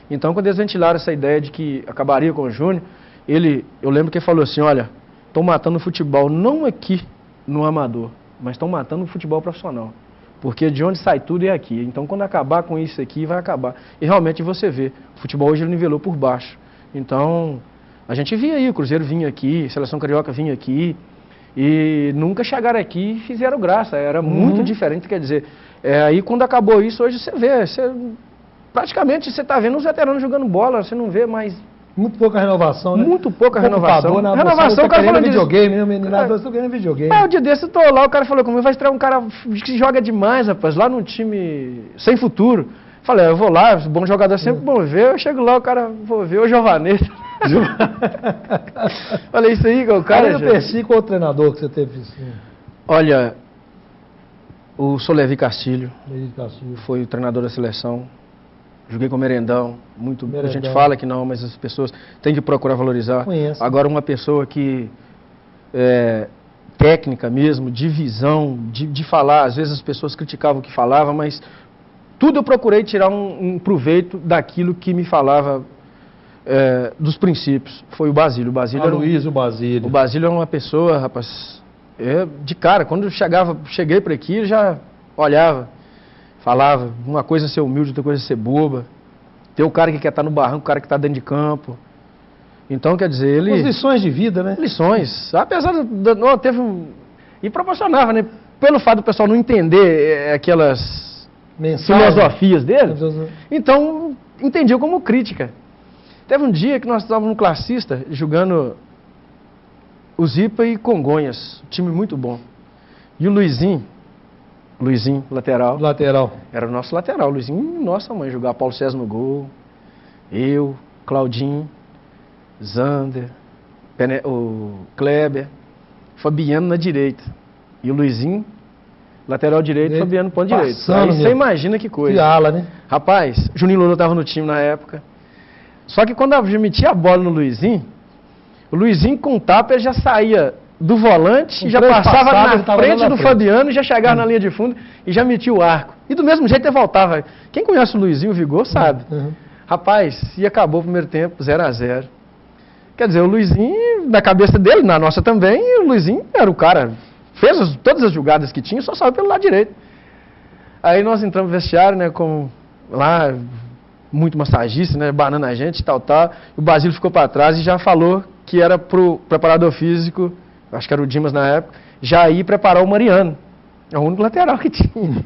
Então quando eles ventilaram essa ideia de que acabaria com o júnior, eu lembro que ele falou assim, olha, estão matando o futebol não aqui no amador, mas estão matando o futebol profissional. Porque de onde sai tudo é aqui. Então quando acabar com isso aqui, vai acabar. E realmente você vê, o futebol hoje ele nivelou por baixo. Então a gente via aí, o Cruzeiro vinha aqui, a Seleção Carioca vinha aqui, e nunca chegaram aqui e fizeram graça, era muito diferente, quer dizer, aí quando acabou isso, hoje você vê, praticamente você está vendo os veteranos jogando bola, você não vê mais...
Muito pouca renovação, né?
Muito pouca renovação.
Renovação, o cara falando videogame, né, meninado? Eu estou querendo videogame.
Mas o dia desse eu tô lá, o cara falou comigo, vai estrear um cara que joga demais, rapaz, lá num time sem futuro. Falei, eu vou lá, bom jogador sempre bom ver, eu chego lá, o cara, vou ver o Giovanetti. Falei, isso aí, o cara...
Além do Percy, qual o treinador que você teve? Assim?
Olha, o Solevi Castilho foi o treinador da seleção. Joguei com o Merendão, a gente fala que não, mas as pessoas têm que procurar valorizar.
Conheço.
Agora uma pessoa que técnica mesmo, de visão, de falar, às vezes as pessoas criticavam o que falava, mas tudo eu procurei tirar um proveito daquilo que me falava dos princípios. Foi o Basílio. O Basílio
Basílio.
O Basílio é uma pessoa, rapaz, de cara, quando eu cheguei para aqui, eu já olhava, falava, uma coisa é ser humilde, outra coisa é ser boba. Tem o cara que quer estar no barranco, o cara que está dentro de campo. Então, quer dizer, ele...
As lições de vida, né?
Lições. Apesar não teve e proporcionava, né? Pelo fato do pessoal não entender aquelas filosofias dele, então entendia como crítica. Teve um dia que nós estávamos no Classista, jogando o Zipa e Congonhas, um time muito bom. E o Luizinho, lateral. Era o nosso lateral. O Luizinho, nossa mãe, jogava Paulo César no gol. Eu, Claudinho, Zander, o Kleber, Fabiano na direita. E o Luizinho, lateral direito, Fabiano ponto direito. Aí você imagina que coisa.
Que ala, né?
Rapaz, Juninho Lula estava no time na época. Só que quando eu metia a bola no Luizinho, o Luizinho com tapa ele já saía do volante, já passava na frente do Fabiano, já chegava na linha de fundo e já metia o arco. E do mesmo jeito ele voltava. Quem conhece o Luizinho, o Vigor, sabe. Rapaz, e acabou o primeiro tempo, 0-0. Quer dizer, o Luizinho, na cabeça dele, na nossa também, o Luizinho era o cara, fez todas as jogadas que tinha, só saiu pelo lado direito. Aí nós entramos no vestiário, né, com lá, muito massagista, né, banando a gente, tal. O Basílio ficou para trás e já falou que era pro preparador físico, acho que era o Dimas na época, já ir preparar o Mariano. É o único lateral que tinha.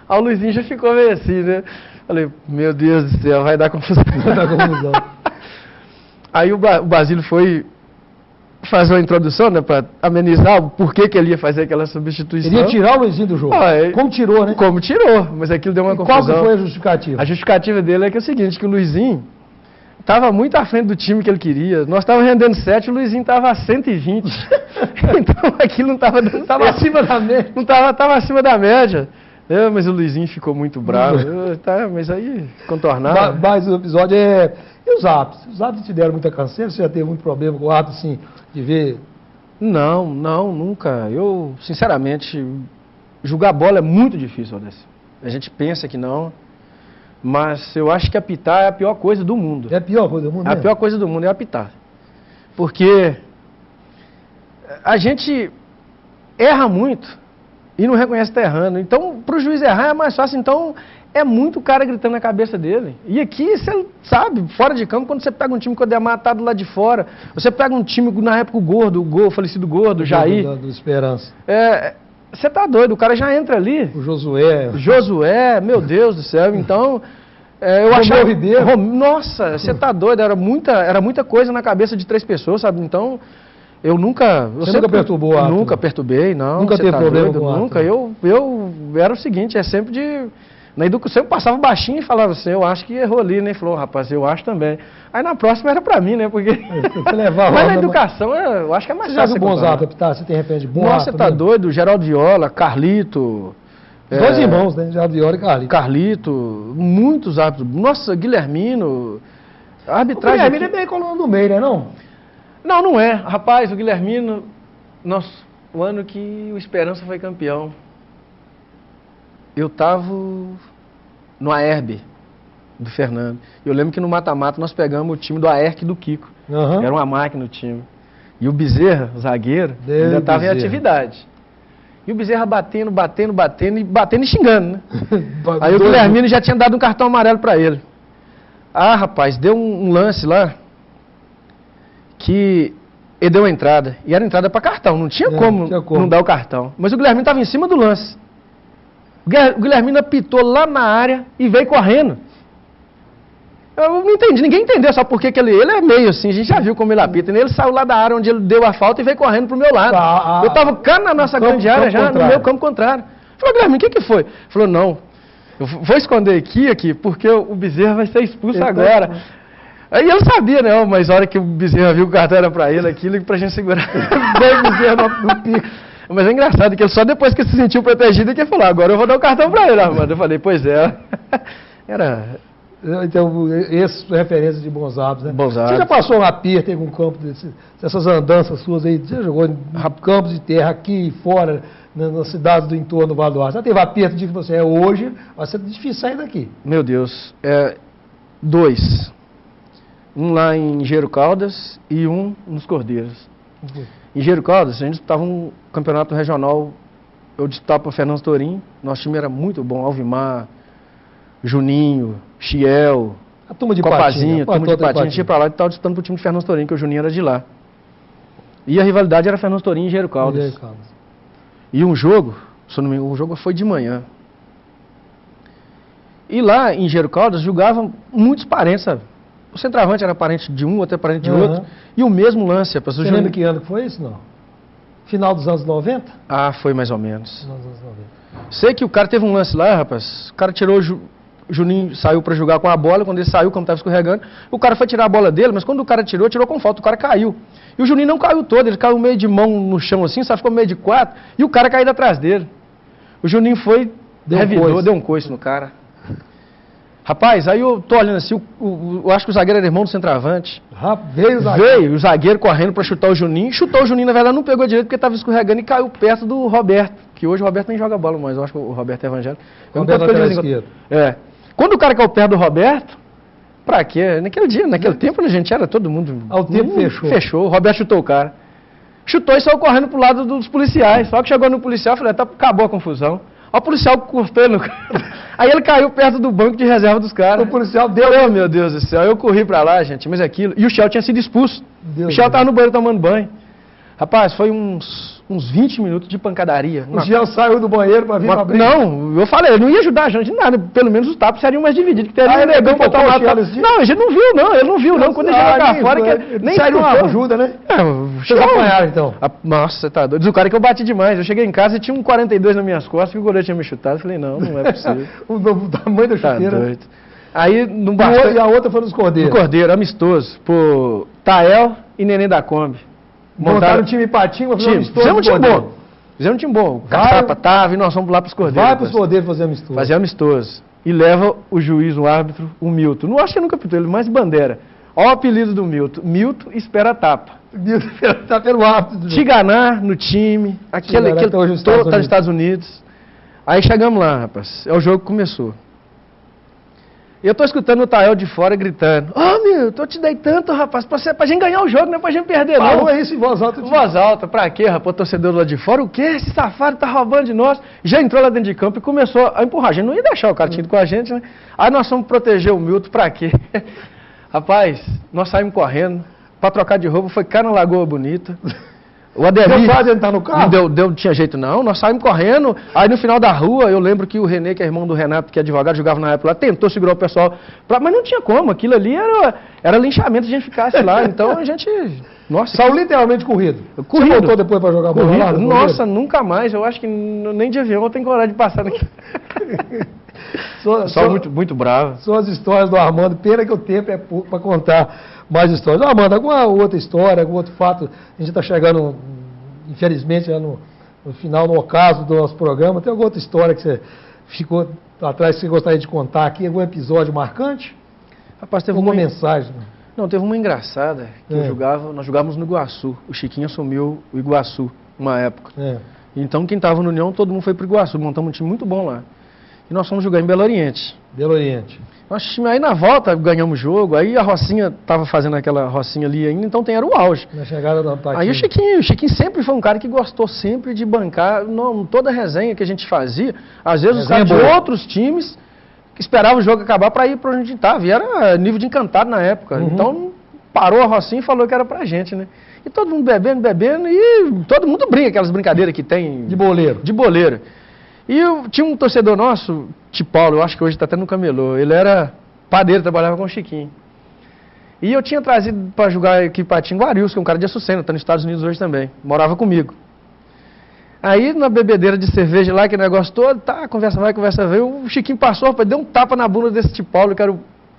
Aí o Luizinho já ficou meio assim, né? Falei, meu Deus do céu, vai dar confusão. Vai dar confusão. Aí o Basílio foi fazer uma introdução, né, para amenizar o porquê que ele ia fazer aquela substituição.
Ele ia tirar o Luizinho do jogo. Como tirou, né?
Como tirou, mas aquilo deu uma confusão.
Qual que foi a justificativa?
A justificativa dele é que é o seguinte, que o Luizinho estava muito à frente do time que ele queria. Nós estávamos rendendo 7, o Luizinho estava a 120. Então aquilo não estava dando... Estava acima da média. Não estava acima da média. Mas o Luizinho ficou muito bravo. Mas aí, contornar...
Mas o episódio é... E os árbitros? Os árbitros te deram muita canseira? Você já teve muito problema com o árbitro, assim, de ver...
Não, nunca. Eu, sinceramente, jogar bola é muito difícil, Odécio. A gente pensa que não... Mas eu acho que apitar é a pior coisa do mundo.
É a pior coisa do mundo?
A pior coisa do mundo é apitar. Porque a gente erra muito e não reconhece que está errando. Então, para o juiz errar é mais fácil. Então, é muito cara gritando na cabeça dele. E aqui, você sabe, fora de campo, quando você pega um time que o Ademar tá do lado de fora, você pega um time, na época, o falecido Gordo, o Jair.
Do Esperança.
Você tá doido, o cara já entra ali.
O Josué.
Josué, meu Deus do céu. Então, eu achava...
Ribeiro.
Nossa, você tá doido, era muita coisa na cabeça de 3 pessoas, sabe? Então, eu nunca...
Você nunca perturbou o árbitro?
Nunca perturbei, não.
Nunca teve problema com o árbitro?
Nunca. Eu era o seguinte, sempre de... Na educação eu passava baixinho e falava assim, eu acho que errou ali, né? Ele falou, rapaz, eu acho também. Aí na próxima era pra mim, né? Porque... Mas na educação eu acho que é mais fácil.
Você já viu bons árbitros apitar? Você tem referência de bom
árbitro? Nossa, você tá doido? Geraldo Viola, Carlito...
Os 2 irmãos, né? Geraldo Viola e Carlito.
Carlito, muitos árbitros. Nossa, Guilhermino... A arbitragem...
O Guilhermino é bem coluna no meio, né? Não?
Não é. Rapaz, o Guilhermino... o ano que o Esperança foi campeão... Eu estava no Aerbe do Fernando. Eu lembro que no mata-mata nós pegamos o time do Aerque e do Kiko.
Uhum.
Era uma máquina o time. E o Bezerra, o zagueiro, ainda estava em atividade. E o Bezerra batendo e xingando, né? Aí o Guilhermino já tinha dado um cartão amarelo para ele. Ah, rapaz, deu um lance lá que ele deu a entrada. E era entrada para cartão, não tinha como não dar o cartão. Mas o Guilhermino estava em cima do lance. O Guilhermino apitou lá na área e veio correndo. Eu não entendi, ninguém entendeu, só porque ele é meio assim, a gente já viu como ele apita. Ele saiu lá da área onde ele deu a falta e veio correndo pro meu lado. Eu estava cá na nossa grande área, já no meu campo contrário. Falei, Guilhermino, o que foi? Ele falou, não, eu vou esconder aqui, porque o Bezerra vai ser expulso agora. Aí ele sabia, né? Mas a hora que o Bezerra viu que o cartão era pra ele, aquilo pra gente segurar, veio o Bezerra no pico. Mas é engraçado que ele só depois que ele se sentiu protegido que ele falou, agora eu vou dar o cartão para ele, Armando. Eu falei, pois é.
Então, essas referências de bons hábitos, né?
Bons hábitos.
Você já passou um aperto em algum campo dessas andanças suas aí? Você jogou em campos de terra aqui e fora, nas cidades do entorno do Vale do Aço? Já teve aperto de que você hoje, vai ser difícil sair daqui.
Meu Deus, 2. Um lá em Engenheiro Caldas e um nos Cordeiros. Em Engenheiro Caldas, a gente disputava um campeonato regional, eu disputava para o Fernando Torim, nosso time era muito bom, Alvimar, Juninho, Chiel,
a turma de
Copazinha, turma de Patinha, a gente ia para lá e estava disputando para o time do Fernando Torim, que o Juninho era de lá. E a rivalidade era Fernando Torim e Engenheiro Caldas. E um jogo, se eu não me engano, o jogo foi de manhã. E lá em Engenheiro Caldas jogavam muitos parentes, sabe? O centroavante era parente de um, outro era parente de outro. E o mesmo lance.
Você lembra que ano que foi isso, não? Final dos anos 90?
Ah, foi mais ou menos.
Final dos anos 90.
Sei que o cara teve um lance lá, rapaz. O cara tirou, o Juninho saiu para jogar com a bola. Quando ele saiu, como estava escorregando, o cara foi tirar a bola dele, mas quando o cara tirou com falta. O cara caiu. E o Juninho não caiu todo, ele caiu meio de mão no chão assim, só ficou meio de 4. E o cara caiu atrás dele. O Juninho foi, revidou, deu um coice no cara. Rapaz, aí eu tô olhando assim, eu acho que o zagueiro era irmão do centroavante. Veio o zagueiro correndo para chutar o Juninho. Chutou o Juninho, na verdade não pegou direito porque estava escorregando e caiu perto do Roberto. Que hoje o Roberto nem joga bola, mas eu acho que o Roberto é evangélico. Quando o cara caiu perto do Roberto, pra quê? Naquele tempo a gente era todo mundo...
Ao tempo
fechou. O Roberto chutou o cara. Chutou e saiu correndo pro lado dos policiais. Só que chegou no policial e falou, acabou a confusão. O policial cortou no cara. Aí ele caiu perto do banco de reserva dos caras.
O policial deu...
Oh, meu Deus do céu. Eu corri pra lá, gente, mas aquilo... E o Shell tinha sido expulso. O Shell tava no banheiro tomando banho. Rapaz, foi uns 20 minutos de pancadaria.
O Shell saiu do banheiro pra vir pra briga?
Não, eu falei, ele não ia ajudar a gente em nada. Pelo menos os tapas seriam mais divididos. Que teria negão pra tomar... Não, a gente não viu, não. Ele não viu, não. Quando ele chegou cá fora...
Nem saiu uma ajuda, né? Vocês apanharam, então?
Nossa, você tá doido. Diz o cara que eu bati demais. Eu cheguei em casa e tinha um 42 nas minhas costas que o goleiro tinha me chutado. Eu falei, não é possível.
O tamanho da chuteira.
Tá doido. Aí, não bastou...
E a outra foi nos Cordeiros?
No Cordeiro, amistoso. Por Tael e Neném da Kombi.
Montaram um time patinho,
fizemos um time bom. Fizemos um time bom. Caçapa tava e nós fomos lá para os Cordeiros.
Vai para os Cordeiros fazer amistoso.
Fazer amistoso. E leva o juiz, o árbitro, o Milton. Não acho que nunca apitou ele, mas bandeira. Olha o apelido do Milton. Milton espera a tapa.
Milton espera a tapa pelo árbitro.
Tiganá no time. Aquele tá nos Estados Unidos. Aí chegamos lá, rapaz. O jogo começou. E eu tô escutando o Tael de fora gritando, eu te dei tanto, rapaz, pra gente ganhar o jogo, não é pra gente perder, não.
Falou isso em voz alta.
Em voz alta, pra quê, rapaz? O torcedor lá de fora, o quê? Esse safado tá roubando de nós. Já entrou lá dentro de campo e começou a empurrar. A gente não ia deixar o cara tinha ido com a gente, né? Aí nós fomos proteger o Milton, pra quê? Rapaz, nós saímos correndo, pra trocar de roupa, foi cá na Lagoa Bonita. O Ademir...
Não pode entrar no carro?
Não tinha jeito não, nós saímos correndo, aí no final da rua, eu lembro que o Renê, que é irmão do Renato, que é advogado, jogava na época lá, tentou segurar o pessoal, mas não tinha como, aquilo ali era linchamento se a gente ficasse lá, então a gente... Nossa,
saiu literalmente corrido.
Corrido.
Você voltou depois para jogar bola lá?
Nossa, nunca mais, eu acho que nem de avião eu tenho coragem de passar daqui. Só muito bravo.
São as histórias do Armando, pena que o tempo é pouco para contar mais histórias. Armando, alguma outra história, algum outro fato? A gente está chegando, infelizmente, já no final, no ocaso do nosso programa. Tem alguma outra história que você ficou atrás que você gostaria de contar aqui? Algum episódio marcante?
Rapaz, teve
alguma mensagem?
Não, teve uma engraçada que nós jogávamos no Iguaçu. O Chiquinho assumiu o Iguaçu uma época. Então quem estava no União, todo mundo foi para o Iguaçu. Montamos um time muito bom lá. E nós fomos jogar em Belo Oriente.
Belo Oriente.
Aí na volta ganhamos o jogo, aí a Rocinha estava fazendo aquela Rocinha ali ainda, então era o auge.
Na chegada do ataque.
Aí o Chiquinho sempre foi um cara que gostou sempre de bancar, toda a resenha que a gente fazia, às vezes os caras de outros times que esperavam o jogo acabar para ir para onde a gente estava, e era nível de encantado na época. Então parou a Rocinha e falou que era pra gente, né? E todo mundo bebendo, e todo mundo brinca, aquelas brincadeiras que tem...
De boleiro.
De boleiro. E tinha um torcedor nosso, Paulo, eu acho que hoje está até no camelô, ele era padeiro, trabalhava com o Chiquinho. E eu tinha trazido para jogar aqui para Tinguarius, que é um cara de Açucena, está nos Estados Unidos hoje também, morava comigo. Aí na bebedeira de cerveja lá, que negócio todo, conversa vai, conversa veio, o Chiquinho passou, rapaz, deu um tapa na bunda desse Paulo, que era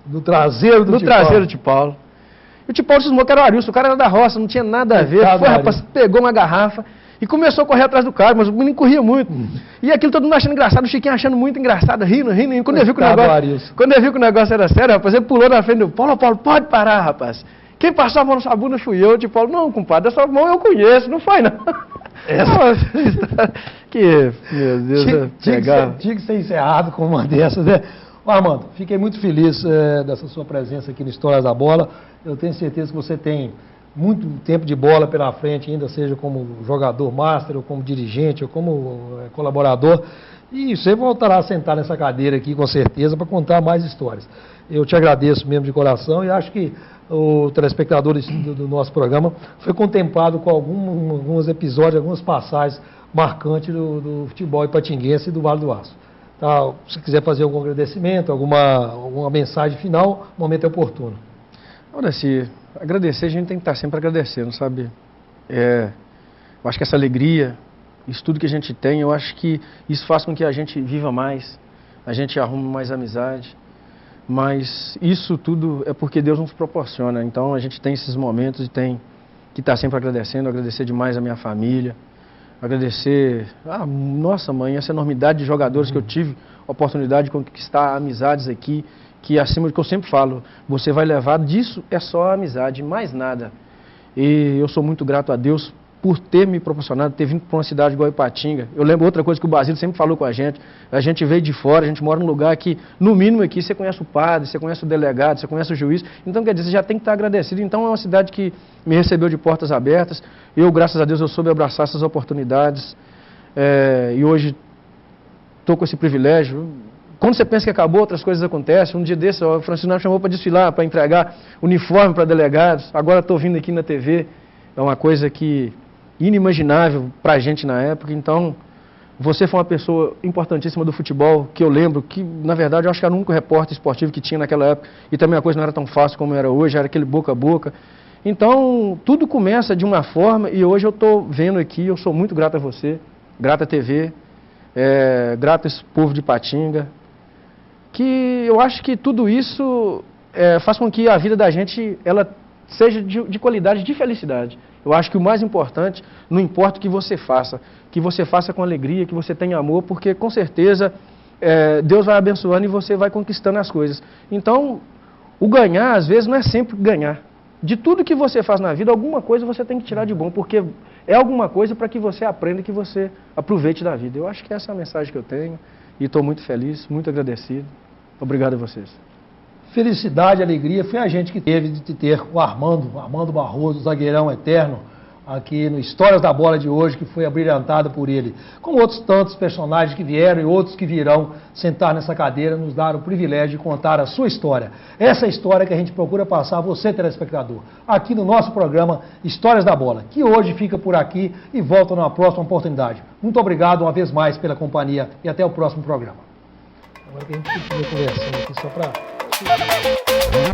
do traseiro do
traseiro do Paulo. E o Paulo cismou que era o Arilson, o cara era da roça, não tinha nada a ver. Foi, rapaz, pegou uma garrafa e começou a correr atrás do cara, mas o menino corria muito. E aquilo todo mundo achando engraçado, o Chiquinho achando muito engraçado, rindo. Quando ele viu que o negócio era sério, rapaz, ele pulou na frente do Paulo, pode parar, rapaz. Quem passou a mão na sua bunda fui eu. Paulo, não, compadre, essa mão eu conheço, não foi não. Meu Deus,
tinha que ser encerrado com uma dessas, né? Armando, fiquei muito feliz dessa sua presença aqui no Histórias da Bola. Eu tenho certeza que você tem muito tempo de bola pela frente, ainda seja como jogador master, ou como dirigente, ou como colaborador. E você voltará a sentar nessa cadeira aqui, com certeza, para contar mais histórias. Eu te agradeço mesmo de coração e acho que o telespectador do nosso programa foi contemplado com alguns episódios, algumas passagens marcantes do futebol ipatinguense e do Vale do Aço. Tá, se quiser fazer algum agradecimento, alguma mensagem final, o momento é oportuno.
Olha, se agradecer, a gente tem que estar sempre agradecendo, sabe? Eu acho que essa alegria, isso tudo que a gente tem, eu acho que isso faz com que a gente viva mais, a gente arrume mais amizade, mas isso tudo é porque Deus nos proporciona, então a gente tem esses momentos e tem que estar sempre agradecendo, agradecer demais a minha família, agradecer nossa mãe, essa enormidade de jogadores que eu tive a oportunidade de conquistar amizades aqui, que acima do que eu sempre falo, você vai levar disso é só amizade, mais nada. E eu sou muito grato a Deus por ter me proporcionado, ter vindo para uma cidade igual Ipatinga. Eu lembro outra coisa que o Basílio sempre falou com a gente veio de fora, a gente mora num lugar que, no mínimo aqui, você conhece o padre, você conhece o delegado, você conhece o juiz, então quer dizer, você já tem que estar agradecido. Então é uma cidade que me recebeu de portas abertas, eu, graças a Deus, eu soube abraçar essas oportunidades, e hoje estou com esse privilégio. Quando você pensa que acabou, outras coisas acontecem. Um dia desse, o Francisco me chamou para desfilar, para entregar uniforme para delegados. Agora estou vindo aqui na TV. É uma coisa que inimaginável para a gente na época. Então, você foi uma pessoa importantíssima do futebol, que eu lembro que, na verdade, eu acho que era o único repórter esportivo que tinha naquela época. E também a coisa não era tão fácil como era hoje, era aquele boca a boca. Então, tudo começa de uma forma e hoje eu estou vendo aqui, eu sou muito grato a você, grato à TV, grato a esse povo de Ipatinga, que eu acho que tudo isso faz com que a vida da gente ela seja de qualidade, de felicidade. Eu acho que o mais importante, não importa o que você faça com alegria, que você tenha amor, porque com certeza Deus vai abençoando e você vai conquistando as coisas. Então, o ganhar, às vezes, não é sempre ganhar. De tudo que você faz na vida, alguma coisa você tem que tirar de bom, porque é alguma coisa para que você aprenda, que você aproveite da vida. Eu acho que essa é a mensagem que eu tenho e estou muito feliz, muito agradecido. Obrigado a vocês.
felicidade, alegria foi a gente que teve de ter o Armando Barroso, o zagueirão eterno, aqui no Histórias da Bola de hoje, que foi abrilhantada por ele. Como outros tantos personagens que vieram e outros que virão sentar nessa cadeira, nos dar o privilégio de contar a sua história. Essa história que a gente procura passar a você, telespectador, aqui no nosso programa Histórias da Bola, que hoje fica por aqui e volta numa próxima oportunidade. Muito obrigado uma vez mais pela companhia e até o próximo programa. Agora que a gente continua conversando aqui só para...